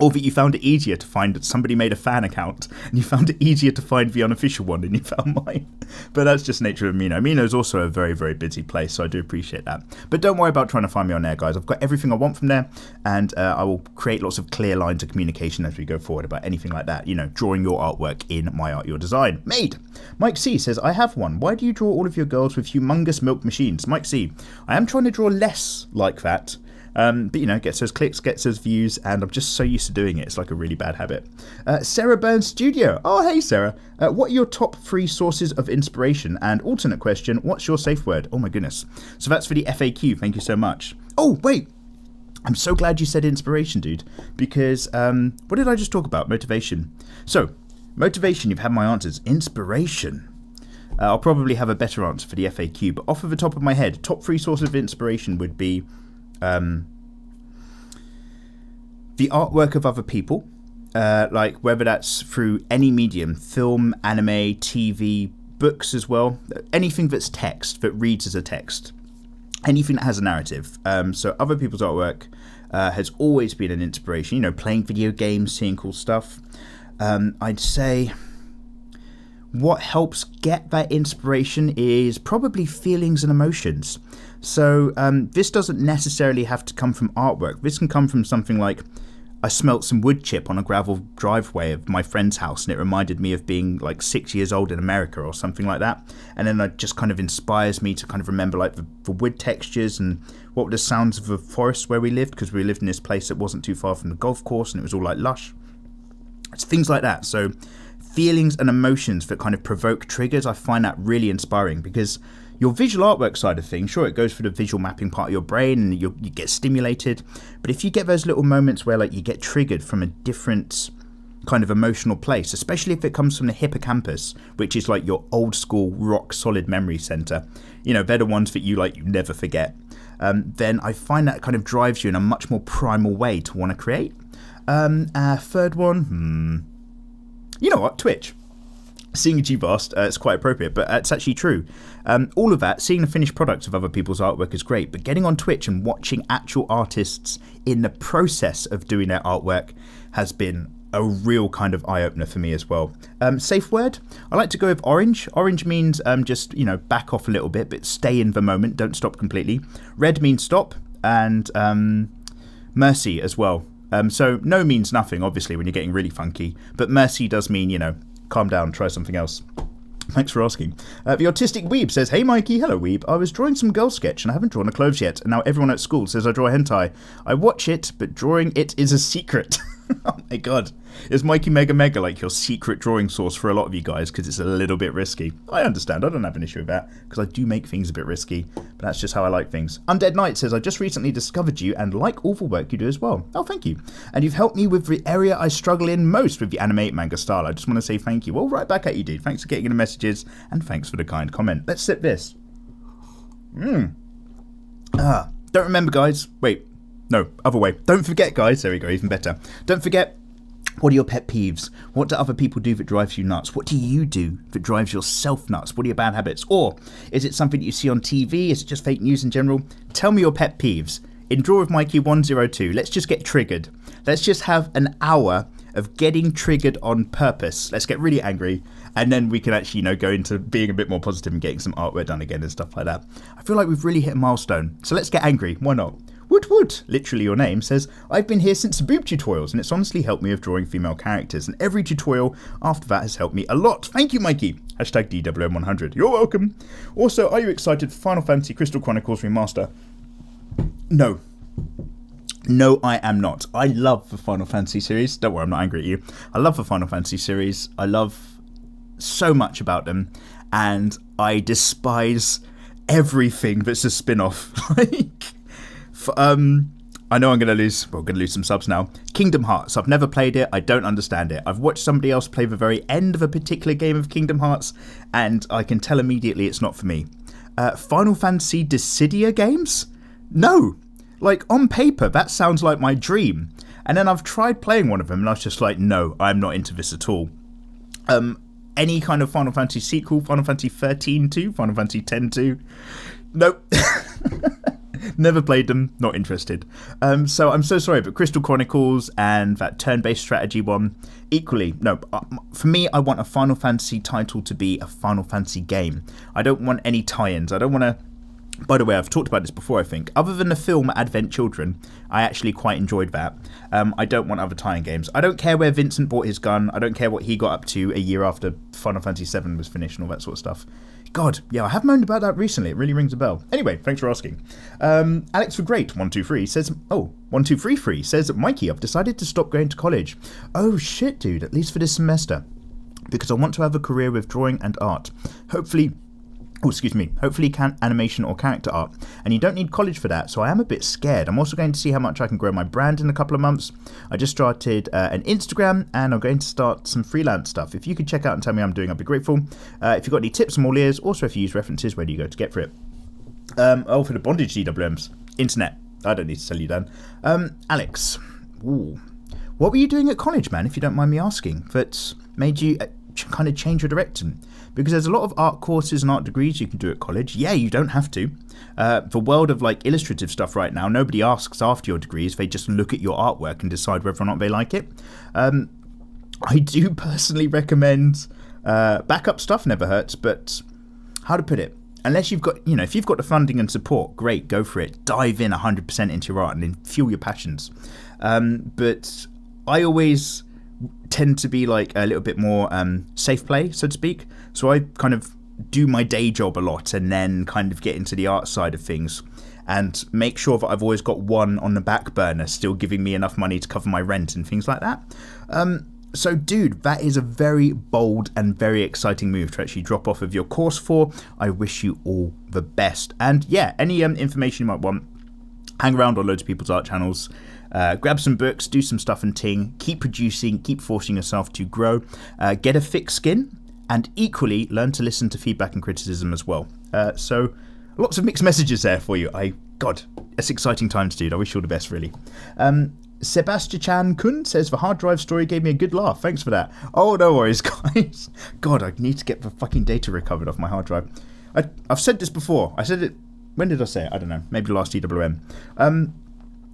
[SPEAKER 1] or that you found it easier to find that somebody made a fan account and you found it easier to find the unofficial one and you found mine. But that's just nature of Amino. Amino is also a very, very busy place, so I do appreciate that. But don't worry about trying to find me on there, guys. I've got everything I want from there, and I will create lots of clear lines of communication as we go forward about anything like that. Drawing your artwork in My Art Your Design. Made! Mike C says, I have one. Why do you draw all of your girls with humongous milk machines? Mike C, I am trying to draw less like that. But gets those clicks, gets those views, and I'm just so used to doing it. It's like a really bad habit. Sarah Burns Studio. Oh, hey, Sarah. What are your top 3 sources of inspiration? And alternate question, what's your safe word? Oh, my goodness. So that's for the FAQ. Thank you so much. Oh, wait. I'm so glad you said inspiration, dude, because what did I just talk about? Motivation. So, motivation, you've had my answers. Inspiration. I'll probably have a better answer for the FAQ, but off of the top of my head, top 3 sources of inspiration would be the artwork of other people, like whether that's through any medium, film, anime, TV, books as well, anything that's text, that reads as a text, anything that has a narrative. So other people's artwork has always been an inspiration, you know, playing video games, seeing cool stuff. I'd say what helps get that inspiration is probably feelings and emotions. So this doesn't necessarily have to come from artwork. This can come from something like, I smelt some wood chip on a gravel driveway of my friend's house and it reminded me of being like 6 years old in America or something like that. And then it just kind of inspires me to kind of remember like the wood textures and what were the sounds of the forest where we lived, because we lived in this place that wasn't too far from the golf course and it was all like lush. It's things like that. So feelings and emotions that kind of provoke triggers, I find that really inspiring, because your visual artwork side of things, sure, it goes through the visual mapping part of your brain and you get stimulated. But if you get those little moments where like you get triggered from a different kind of emotional place, especially if it comes from the hippocampus, which is like your old school rock solid memory center, you know, they're the ones that you never forget. Then I find that kind of drives you in a much more primal way to want to create. Third one, you know what, Twitch. Seeing as you've asked, it's quite appropriate, but it's actually true. All of that, seeing the finished products of other people's artwork is great, but getting on Twitch and watching actual artists in the process of doing their artwork has been a real kind of eye-opener for me as well. Safe word? I like to go with orange. Orange means just, you know, back off a little bit, but stay in the moment, don't stop completely. Red means stop, and mercy as well. So no means nothing, obviously, when you're getting really funky, but mercy does mean, you know, calm down, try something else. Thanks for asking. The Autistic Weeb says, hey Mikey, hello Weeb. I was drawing some girl sketch and I haven't drawn a clothes yet, and now everyone at school says I draw hentai. I watch it, but drawing it is a secret. Oh my god. Is mikeymegamega like your secret drawing source for a lot of you guys, because it's a little bit risky? I understand, I don't have an issue with that, because I do make things a bit risky, but that's just how I like things. Undead Knight says, I just recently discovered you and like all the work you do as well. Oh, thank you. And you've helped me with the area I struggle in most with the anime manga style. I just want to say thank you. Well, right back at you, dude. Thanks for getting in the messages, and thanks for the kind comment. Let's sip this. Don't remember, guys. Wait. No, other way. Don't forget, guys. There we go, even better. Don't forget, what are your pet peeves? What do other people do that drives you nuts? What do you do that drives yourself nuts? What are your bad habits? Or is it something you see on TV? Is it just fake news in general? Tell me your pet peeves. In Draw With Mikey 102, let's just get triggered. Let's just have an hour of getting triggered on purpose. Let's get really angry, and then we can actually, you know, go into being a bit more positive and getting some artwork done again and stuff like that. I feel like we've really hit a milestone. So let's get angry. Why not? Woot, literally your name, says, I've been here since the boob tutorials and it's honestly helped me with drawing female characters, and every tutorial after that has helped me a lot. Thank you, Mikey. Hashtag DWM100. You're welcome. Also, are you excited for Final Fantasy Crystal Chronicles Remaster? No. No, I am not. I love the Final Fantasy series. Don't worry, I'm not angry at you. I love the Final Fantasy series. I love so much about them, and I despise everything that's a spin-off. I know I'm going to lose some subs now. Kingdom Hearts. I've never played it. I don't understand it. I've watched somebody else play the very end of a particular game of Kingdom Hearts, and I can tell immediately it's not for me. Final Fantasy Dissidia games? No. Like, on paper, that sounds like my dream. And then I've tried playing one of them, and I was just like, no, I'm not into this at all. Any kind of Final Fantasy sequel, Final Fantasy 13 2, Final Fantasy 10 2. Nope. Never played them, not interested. So I'm so sorry, but Crystal Chronicles and that turn-based strategy one, equally, no. For me, I want a Final Fantasy title to be a Final Fantasy game. I don't want any tie-ins. I don't want to... By the way, I've talked about this before, I think. Other than the film Advent Children, I actually quite enjoyed that. I don't want other tie-in games. I don't care where Vincent bought his gun. I don't care what he got up to a year after Final Fantasy VII was finished and all that sort of stuff. God, yeah, I have moaned about that recently. It really rings a bell. Anyway, thanks for asking. Alex for Great 123 says, 1233 says, Mikey, I've decided to stop going to college. Oh shit, dude, at least for this semester, because I want to have a career with drawing and art. Hopefully animation or character art, and you don't need college for that, so I am a bit scared. I'm also going to see how much I can grow my brand in a couple of months. I just started an Instagram, and I'm going to start some freelance stuff. If you could check out and tell me how I'm doing, I'd be grateful. If you've got any tips, I'm all ears. Also, if you use references, where do you go to get for it? For the bondage DWMs. Internet. I don't need to tell you, Dan. Alex. Ooh. what were you doing at college, man, if you don't mind me asking, that made you kind of change your direction? Because there's a lot of art courses and art degrees you can do at college. Yeah, you don't have to. The world of like illustrative stuff right now, nobody asks after your degrees. They just look at your artwork and decide whether or not they like it. I do personally recommend backup stuff, never hurts, but how to put it? Unless you've got, if you've got the funding and support, great, go for it. Dive in 100% into your art and then fuel your passions. But I always tend to be like a little bit more safe play, so to speak. So I kind of do my day job a lot and then kind of get into the art side of things and make sure that I've always got one on the back burner still giving me enough money to cover my rent and things like that. So dude, that is a very bold and very exciting move to actually drop off of your course for. I wish you all the best. And yeah, any information you might want, hang around on loads of people's art channels, grab some books, do some stuff and ting, keep producing, keep forcing yourself to grow, get a thick skin, and equally learn to listen to feedback and criticism as well. So lots of mixed messages there for you. God, it's exciting times, dude. I wish you all the best, really. Sebastian Kun says, the hard drive story gave me a good laugh. Thanks for that. Oh, no worries, guys. God, I need to get the fucking data recovered off my hard drive. I've said this before. I said it, when did I say it? I don't know. Maybe the last EWM.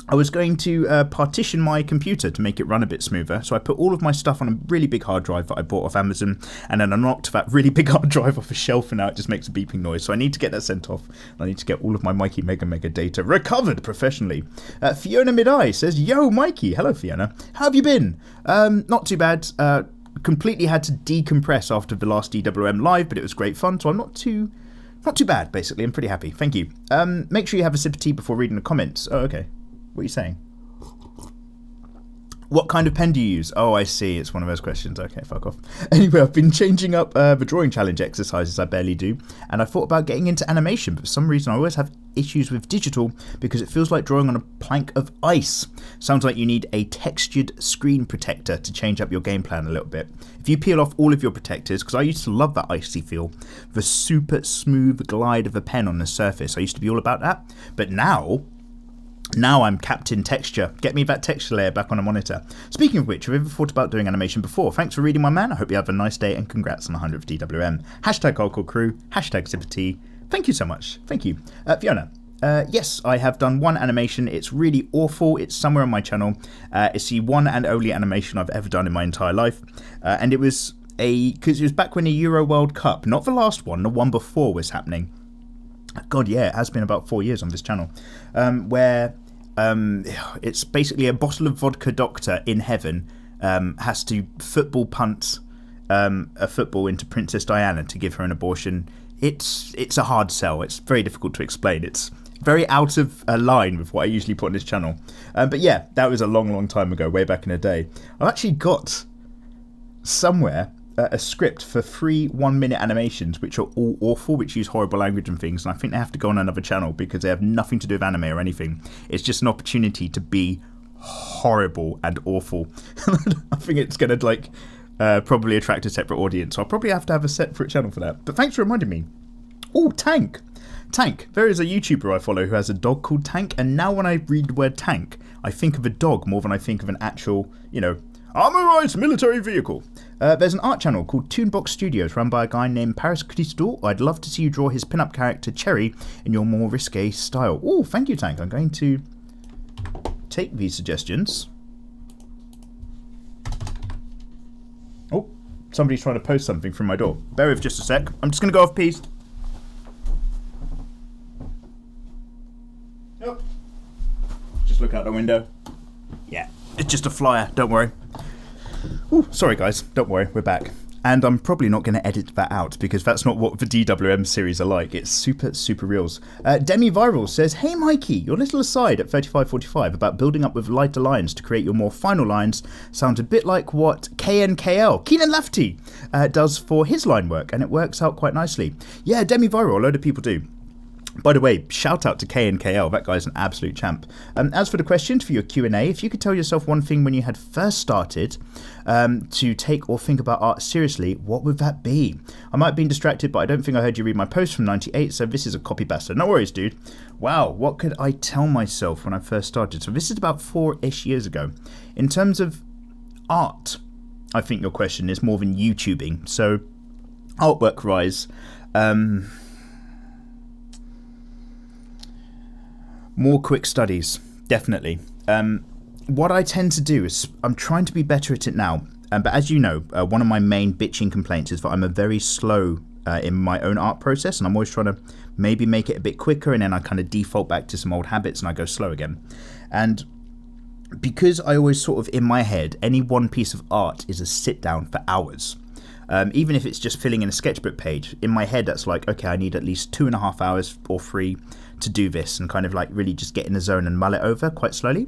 [SPEAKER 1] I was going to partition my computer to make it run a bit smoother, so I put all of my stuff on a really big hard drive that I bought off Amazon, and then I knocked that really big hard drive off a shelf, and now it just makes a beeping noise. So I need to get that sent off. I need to get all of my mikeymegamega data recovered professionally. Fiona Mideye says, "Yo, Mikey." Hello, Fiona. How have you been? Not too bad. Completely had to decompress after the last EWM live, but it was great fun, so I'm not too bad, basically. I'm pretty happy. Thank you. Make sure you have a sip of tea before reading the comments. Oh, okay. What are you saying? What kind of pen do you use? Oh, I see. It's one of those questions. Okay, fuck off. Anyway, I've been changing up the drawing challenge exercises I barely do, and I thought about getting into animation, but for some reason I always have issues with digital because it feels like drawing on a plank of ice. Sounds like you need a textured screen protector to change up your game plan a little bit. If you peel off all of your protectors, because I used to love that icy feel, the super smooth glide of a pen on the surface, I used to be all about that, but now I'm Captain Texture. Get me that texture layer back on a monitor. Speaking of which, have you ever thought about doing animation before? Thanks for reading, my man. I hope you have a nice day and congrats on the 100th DWM. Hashtag Hardcore Crew. Hashtag Sympathy. Thank you so much. Thank you. Fiona. Yes, I have done one animation. It's really awful. It's somewhere on my channel. It's the one and only animation I've ever done in my entire life. And it was because it was back when the Euro World Cup, not the last one, the one before was happening. God, yeah, it has been about 4 years on this channel, where it's basically a bottle of vodka doctor in heaven has to football punt a football into Princess Diana to give her an abortion. It's a hard sell. It's very difficult to explain. It's very out of line with what I usually put on this channel. But yeah, that was a long, long time ago, way back in the day. I've actually got somewhere a script for 3 1-minute animations which are all awful, which use horrible language and things, and I think they have to go on another channel because they have nothing to do with anime or anything. It's just an opportunity to be horrible and awful. I think it's going to probably attract a separate audience, so I'll probably have to have a separate channel for that. But thanks for reminding me. Oh, Tank. There is a YouTuber I follow who has a dog called Tank, and now when I read the word tank, I think of a dog more than I think of an actual, armorized military vehicle. There's an art channel called Toonbox Studios run by a guy named Paris Christo. I'd love to see you draw his pin-up character Cherry in your more risque style. Oh, thank you, Tank. I'm going to take these suggestions. Oh, somebody's trying to post something from my door. Bear with just a sec. I'm just going to go off piece. Yep. Just look out the window. Yeah, it's just a flyer. Don't worry. Ooh, sorry guys, don't worry, we're back. And I'm probably not going to edit that out because that's not what the DWM series are like. It's super, super reals. Demi Viral says, "Hey Mikey, your little aside at 3545 about building up with lighter lines to create your more final lines sounds a bit like what KNKL, Keenan Lafferty, does for his line work, and it works out quite nicely." Yeah, Demi Viral, a load of people do. By the way, shout out to KNKL, that guy's an absolute champ. As for the questions for your Q&A, if you could tell yourself one thing when you had first started to take or think about art seriously, what would that be? I might have been distracted, but I don't think I heard you read my post from 98, so this is a copy bastard. No worries, dude. Wow, what could I tell myself when I first started? So this is about 4-ish years ago. In terms of art, I think your question is, more than YouTubing. So, artwork-wise, more quick studies, definitely. What I tend to do is, I'm trying to be better at it now, but as you know, one of my main bitching complaints is that I'm a very slow in my own art process, and I'm always trying to maybe make it a bit quicker, and then I kind of default back to some old habits and I go slow again. And because I always sort of, in my head, any one piece of art is a sit down for hours. Even if it's just filling in a sketchbook page, in my head that's like, okay, I need at least 2.5 hours or 3 to do this, and kind of like really just get in the zone and mull it over quite slowly.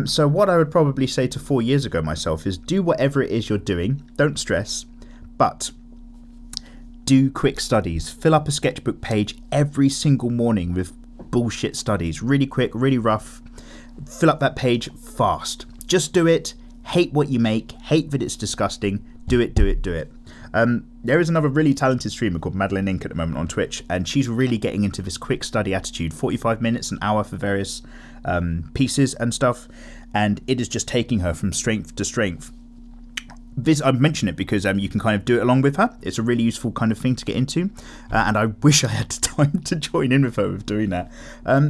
[SPEAKER 1] So what I would probably say to 4 years ago myself is, do whatever it is you're doing, don't stress, but do quick studies. Fill up a sketchbook page every single morning with bullshit studies, really quick, really rough. Fill up that page fast. Just do it. Hate what you make, hate that it's disgusting. Do it, do it, do it. There is another really talented streamer called Madeline Ink at the moment on Twitch, and she's really getting into this quick study attitude, 45 minutes, an hour for various pieces and stuff, and it is just taking her from strength to strength. I've mentioned it because you can kind of do it along with her. It's a really useful kind of thing to get into, and I wish I had the time to join in with her with doing that.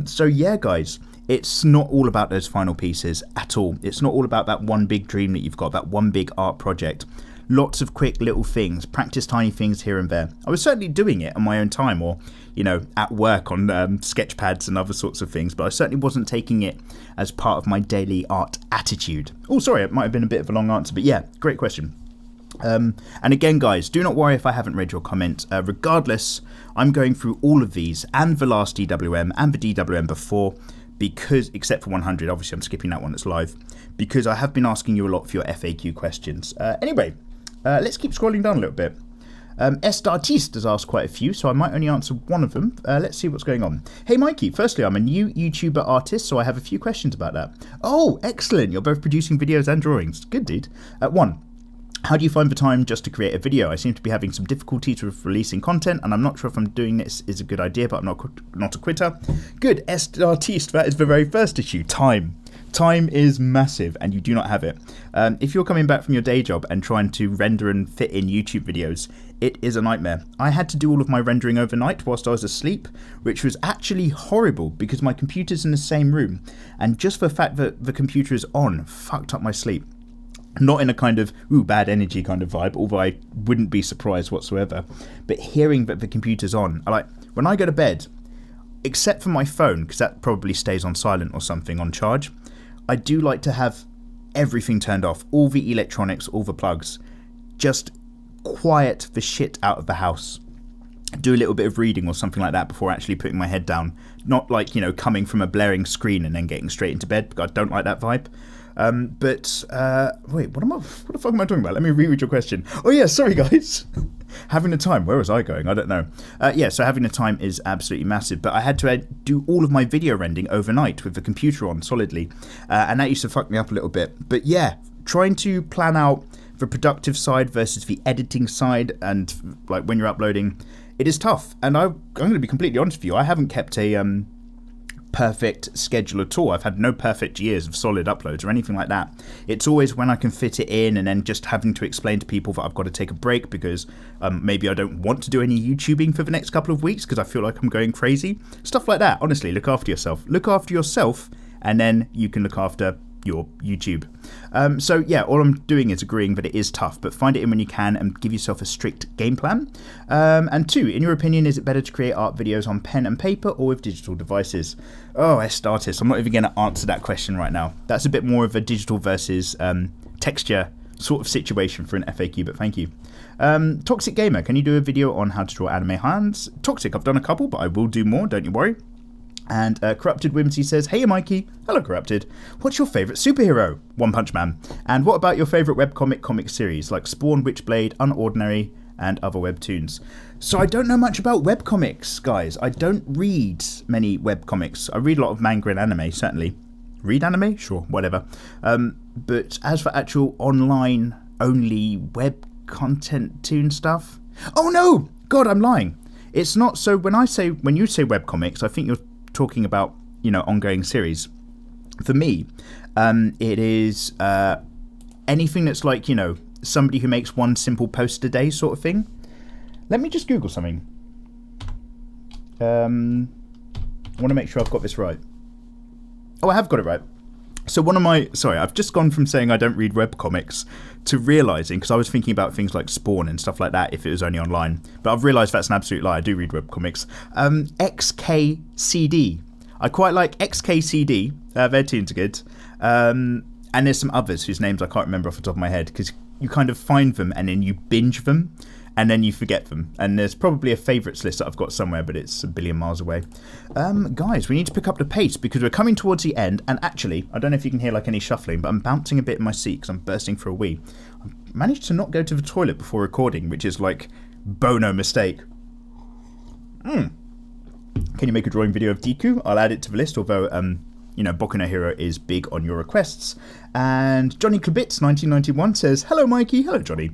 [SPEAKER 1] So yeah, guys, it's not all about those final pieces at all. It's not all about that one big dream that you've got, that one big art project. Lots of quick little things, practice tiny things here and there. I was certainly doing it on my own time, or, you know, at work on sketch pads and other sorts of things, but I certainly wasn't taking it as part of my daily art attitude. Oh, sorry, it might have been a bit of a long answer, but yeah, great question. And again, guys, do not worry if I haven't read your comment. Regardless, I'm going through all of these and the last DWM and the DWM before, because, except for 100, obviously I'm skipping that one that's live, because I have been asking you a lot for your FAQ questions. Anyway, let's keep scrolling down a little bit. Estartiste has asked quite a few, so I might only answer one of them. Let's see what's going on. Hey Mikey, firstly, I'm a new YouTuber artist, so I have a few questions about that. Oh, excellent. You're both producing videos and drawings. Good, dude. 1. How do you find the time just to create a video? I seem to be having some difficulties with releasing content, and I'm not sure if I'm doing this is a good idea, but I'm not a quitter. Good, Estartiste, that is the very first issue. Time. Time is massive, and you do not have it. If you're coming back from your day job and trying to render and fit in YouTube videos, it is a nightmare. I had to do all of my rendering overnight whilst I was asleep, which was actually horrible because my computer's in the same room, and just the fact that the computer is on fucked up my sleep. Not in a kind of, bad energy kind of vibe, although I wouldn't be surprised whatsoever. But hearing that the computer's on, when I go to bed, except for my phone, because that probably stays on silent or something on charge, I do like to have everything turned off, all the electronics, all the plugs, just quiet the shit out of the house. Do a little bit of reading or something like that before actually putting my head down. Not like, coming from a blaring screen and then getting straight into bed, because I don't like that vibe. Wait, what the fuck am I talking about? Let me reread your question. Oh yeah, sorry guys. Having the time, where was I going? I don't know. So having the time is absolutely massive, but I had to do all of my video rendering overnight with the computer on solidly, and that used to fuck me up a little bit. But yeah, trying to plan out the productive side versus the editing side, and like when you're uploading, it is tough. And I'm going to be completely honest with you, I haven't kept a perfect schedule at all. I've had no perfect years of solid uploads or anything like that. It's always when I can fit it in, and then just having to explain to people that I've got to take a break because maybe I don't want to do any YouTubing for the next couple of weeks because I feel like I'm going crazy. Stuff like that. Honestly, look after yourself. Look after yourself, and then you can look after your YouTube. So yeah, all I'm doing is agreeing that it is tough, but find it in when you can and give yourself a strict game plan. And 2, in your opinion, is it better to create art videos on pen and paper or with digital devices? Oh, Estartiste, I'm not even going to answer that question right now. That's a bit more of a digital versus texture sort of situation for an FAQ, but thank you. Toxic Gamer, can you do a video on how to draw anime hands? Toxic, I've done a couple, but I will do more, don't you worry. And Corrupted Whimsy says, hey Mikey, hello Corrupted, what's your favourite superhero? One Punch Man. And what about your favourite webcomic comic series like Spawn, Witchblade, Unordinary, and other webtoons? So I don't know much about webcomics, guys. I don't read many webcomics. I read a lot of manga and anime, certainly. Read anime? Sure, whatever. But as for actual online only web content toon stuff, oh no, God, I'm lying. It's not. So when you say webcomics, I think you're talking about, ongoing series. For me, it is anything that's like, you know, somebody who makes one simple post a day sort of thing. Let me just Google something. I want to make sure I've got this right. Oh, I have got it right. So I've just gone from saying I don't read webcomics to realising, because I was thinking about things like Spawn and stuff like that if it was only online, but I've realised that's an absolute lie. I do read webcomics. XKCD. I quite like XKCD. Their tunes are good. And there's some others whose names I can't remember off the top of my head, because you kind of find them and then you binge them and then you forget them. And there's probably a favourites list that I've got somewhere, but it's a billion miles away. Guys, we need to pick up the pace because we're coming towards the end. And actually, I don't know if you can hear like any shuffling, but I'm bouncing a bit in my seat because I'm bursting for a wee. I've managed to not go to the toilet before recording, which is like bono mistake. Can you make a drawing video of Deku? I'll add it to the list, although, you know, Boku no Hero is big on your requests. And Johnny Klabitz 1991 says, "Hello Mikey." Hello Johnny.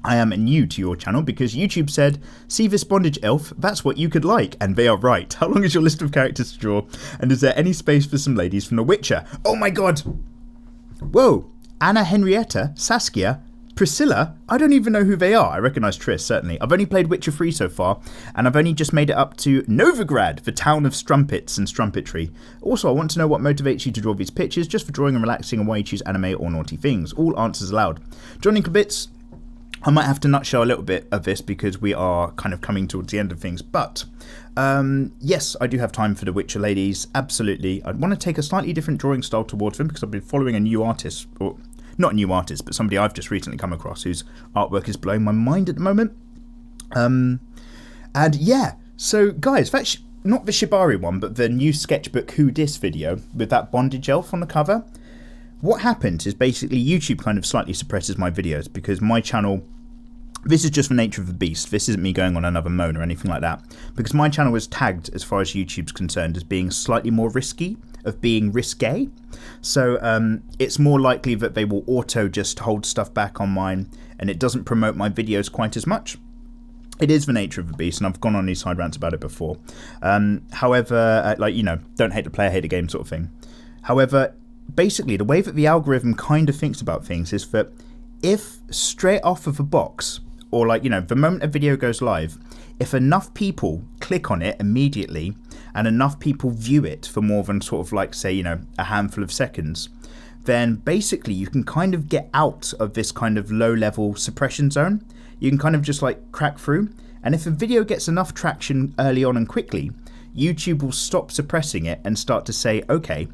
[SPEAKER 1] "I am new to your channel because YouTube said, see this bondage elf, that's what you could like, and they are right. How long is your list of characters to draw, and is there any space for some ladies from The Witcher?" Oh my god! Whoa! Anna Henrietta, Saskia, Priscilla, I don't even know who they are. I recognise Triss, certainly. I've only played Witcher 3 so far, and I've only just made it up to Novigrad, the town of strumpets and strumpetry. Also, I want to know what motivates you to draw these pictures, just for drawing and relaxing, and why you choose anime or naughty things. All answers allowed. Johnny Klabitz, I might have to nutshell a little bit of this because we are kind of coming towards the end of things, but yes, I do have time for the Witcher ladies, absolutely. I want to take a slightly different drawing style towards them because I've been following a new artist, or not a new artist, but somebody I've just recently come across whose artwork is blowing my mind at the moment. And yeah, so guys, that's not the Shibari one, but the new sketchbook Who Dis video with that bondage elf on the cover. What happens is basically YouTube kind of slightly suppresses my videos because my channel, this is just the nature of the beast, this isn't me going on another moan or anything like that, because my channel was tagged, as far as YouTube's concerned, as being slightly more risky, of being risque. So it's more likely that they will auto just hold stuff back on mine and it doesn't promote my videos quite as much. It is the nature of the beast, and I've gone on these side rants about it before. However, like, you know, don't hate the player, hate the game sort of thing. However, basically, the way that the algorithm kind of thinks about things is that if straight off of a box, or like, you know, the moment a video goes live, if enough people click on it immediately and enough people view it for more than sort of like, say, you know, a handful of seconds, then basically you can kind of get out of this kind of low-level suppression zone. You can kind of just like crack through. And if a video gets enough traction early on and quickly, YouTube will stop suppressing it and start to say, okay,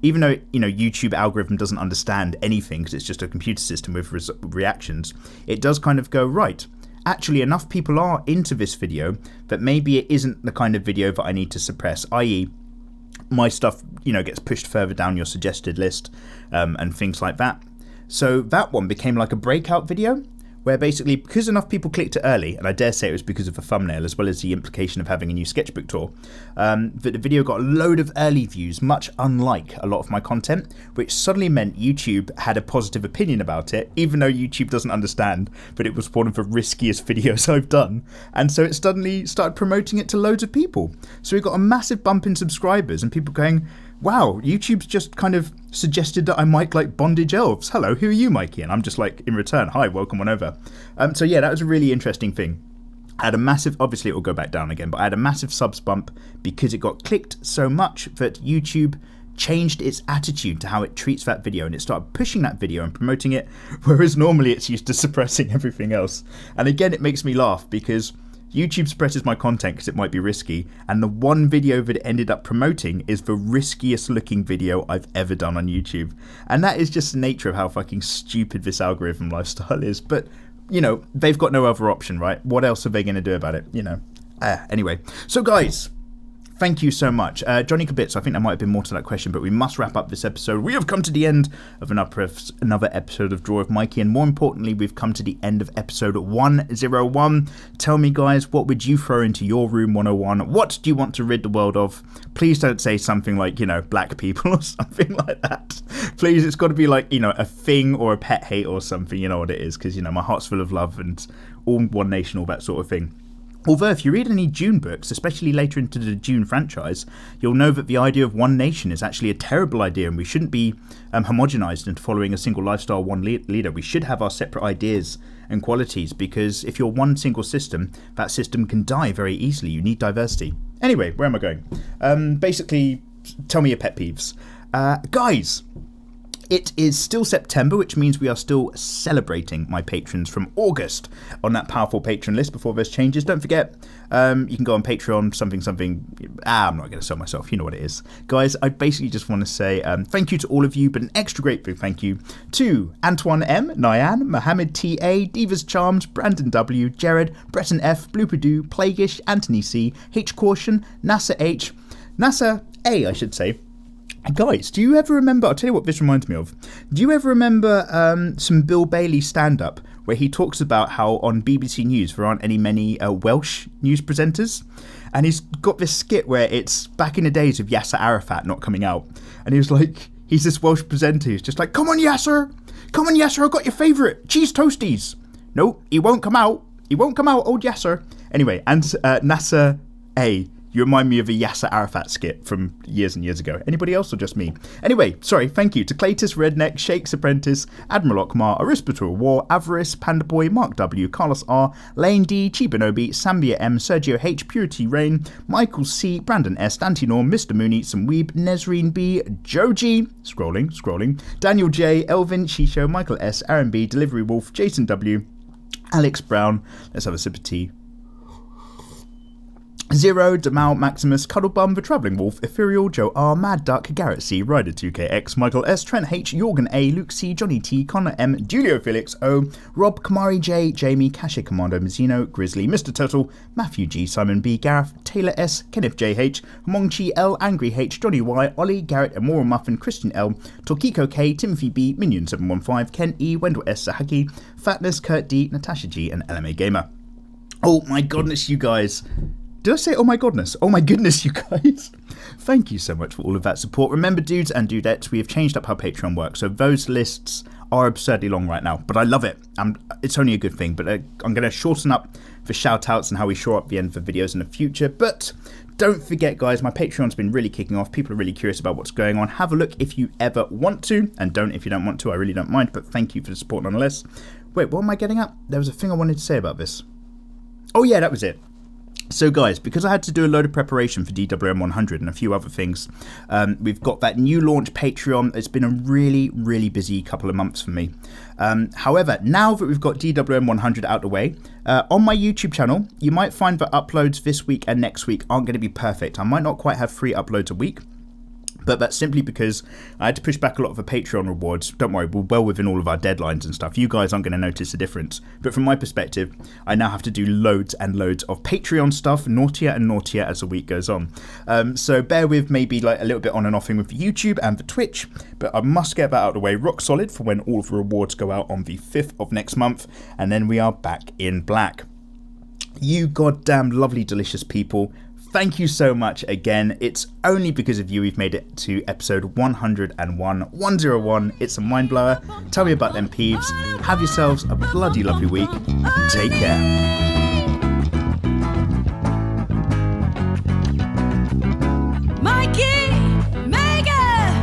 [SPEAKER 1] even though, you know, YouTube algorithm doesn't understand anything because it's just a computer system with reactions, it does kind of go, right, actually enough people are into this video that maybe it isn't the kind of video that I need to suppress, i.e. my stuff, you know, gets pushed further down your suggested list and things like that. So that one became like a breakout video, where basically, because enough people clicked it early, and I dare say it was because of the thumbnail as well as the implication of having a new sketchbook tour, that the video got a load of early views, much unlike a lot of my content, which suddenly meant YouTube had a positive opinion about it, even though YouTube doesn't understand that it was one of the riskiest videos I've done. And so it suddenly started promoting it to loads of people. So we got a massive bump in subscribers and people going, wow, YouTube's just kind of suggested that I might like bondage elves. Hello, who are you, Mikey? And I'm just like, in return, hi, welcome on over. So yeah, that was a really interesting thing. I had a massive, obviously it will go back down again, but I had a massive subs bump because it got clicked so much that YouTube changed its attitude to how it treats that video, and it started pushing that video and promoting it, whereas normally it's used to suppressing everything else. And again, it makes me laugh because YouTube suppresses my content because it might be risky, and the one video that it ended up promoting is the riskiest looking video I've ever done on YouTube. And that is just the nature of how fucking stupid this algorithm lifestyle is. But, you know, they've got no other option, right? What else are they going to do about it, you know? Anyway, so guys, thank you so much. Johnny Kabitz, I think there might have been more to that question, but we must wrap up this episode. We have come to the end of another episode of Draw With Mikey, and more importantly, we've come to the end of episode 101. Tell me, guys, what would you throw into your room 101? What do you want to rid the world of? Please don't say something like, you know, black people or something like that. Please, it's got to be like, you know, a thing or a pet hate or something, you know what it is, because, you know, my heart's full of love and all one nation, all that sort of thing. Although if you read any Dune books, especially later into the Dune franchise, you'll know that the idea of one nation is actually a terrible idea, and we shouldn't be homogenized into following a single lifestyle, one leader. We should have our separate ideas and qualities, because if you're one single system, that system can die very easily. You need diversity. Anyway, where am I going? Basically, tell me your pet peeves. Guys, it is still September, which means we are still celebrating my patrons from August on that powerful patron list before there's changes. Don't forget, you can go on Patreon, something. I'm not going to sell myself. You know what it is. Guys, I basically just want to say thank you to all of you, but an extra great big thank you to Antoine M, Nyan, Mohammed T.A, Divas Charms, Brandon W, Jared, Breton F, Bloopadoo, Plaguish, Anthony C, H Caution, NASA H, NASA A, I should say. Guys, do you ever remember, I'll tell you what this reminds me of. Do you ever remember some Bill Bailey stand-up where he talks about how on BBC News there aren't many Welsh news presenters? And he's got this skit where it's back in the days of Yasser Arafat not coming out. And he was like, he's this Welsh presenter who's just like, come on Yasser, I've got your favourite, cheese toasties. No, he won't come out, old Yasser. Anyway, and NASA A. You remind me of a Yasser Arafat skit from years and years ago. Anybody else or just me? Anyway, sorry, thank you to Cletus, Redneck, Shakes Apprentice, Admiral Okmar, Aristotle War, Avarice, Panda Boy, Mark W, Carlos R, Lane D, Chibanobi, Sambia M, Sergio H, Purity Rain, Michael C, Brandon S, Dante Norm, Mr. Mooney, Some Weeb, Nezreen B, Joji, scrolling, Daniel J, Elvin, Shisho, Michael S, Aaron B, Delivery Wolf, Jason W, Alex Brown, let's have a sip of tea. Zero, Demal, Maximus, Cuddlebum, The Travelling Wolf, Ethereal, Joe R, Mad Duck, Garrett C, Ryder 2KX, Michael S, Trent H, Jorgen A, Luke C, Johnny T, Connor M, Julio Felix O, Rob, Kamari J, Jamie, Kasha Commando, Mazzino, Grizzly, Mr. Turtle, Matthew G, Simon B, Gareth, Taylor S, Kenneth J H, Mongchi L, Angry H, Johnny Y, Ollie, Garrett, Immoral Muffin, Christian L, Tokiko K, Timothy B, Minion 715, Ken E, Wendell S, Sahaki, Fatness, Kurt D, Natasha G, and LMA Gamer. Oh my goodness, you guys. Did I say, oh my goodness? Oh my goodness, you guys. Thank you so much for all of that support. Remember, dudes and dudettes, we have changed up how Patreon works. So those lists are absurdly long right now, but I love it. It's only a good thing, but I'm going to shorten up the shoutouts and how we shore up the end for videos in the future. But don't forget, guys, my Patreon's been really kicking off. People are really curious about what's going on. Have a look if you ever want to, and don't if you don't want to. I really don't mind, but thank you for the support nonetheless. Wait, what am I getting at? There was a thing I wanted to say about this. Oh yeah, that was it. So guys, because I had to do a load of preparation for DWM 100 and a few other things, we've got that new launch Patreon. It's been a really, really busy couple of months for me. However, now that we've got DWM 100 out the way, on my YouTube channel, you might find that uploads this week and next week aren't going to be perfect. I might not quite have 3 uploads a week. But that's simply because I had to push back a lot of the Patreon rewards. Don't worry, we're well within all of our deadlines and stuff. You guys aren't going to notice a difference. But from my perspective, I now have to do loads and loads of Patreon stuff, naughtier and naughtier as the week goes on. So bear with maybe like a little bit on and offing with YouTube and the Twitch. But I must get that out of the way rock solid for when all of the rewards go out on the 5th of next month. And then we are back in black. You goddamn lovely, delicious people. Thank you so much again. It's only because of you we've made it to episode 101. It's a mind blower. Tell me about them peeves. Have yourselves a bloody lovely week. Take care.
[SPEAKER 2] Mikey, mega,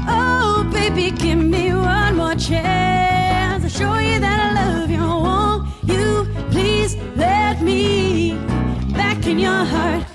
[SPEAKER 2] oh baby, give me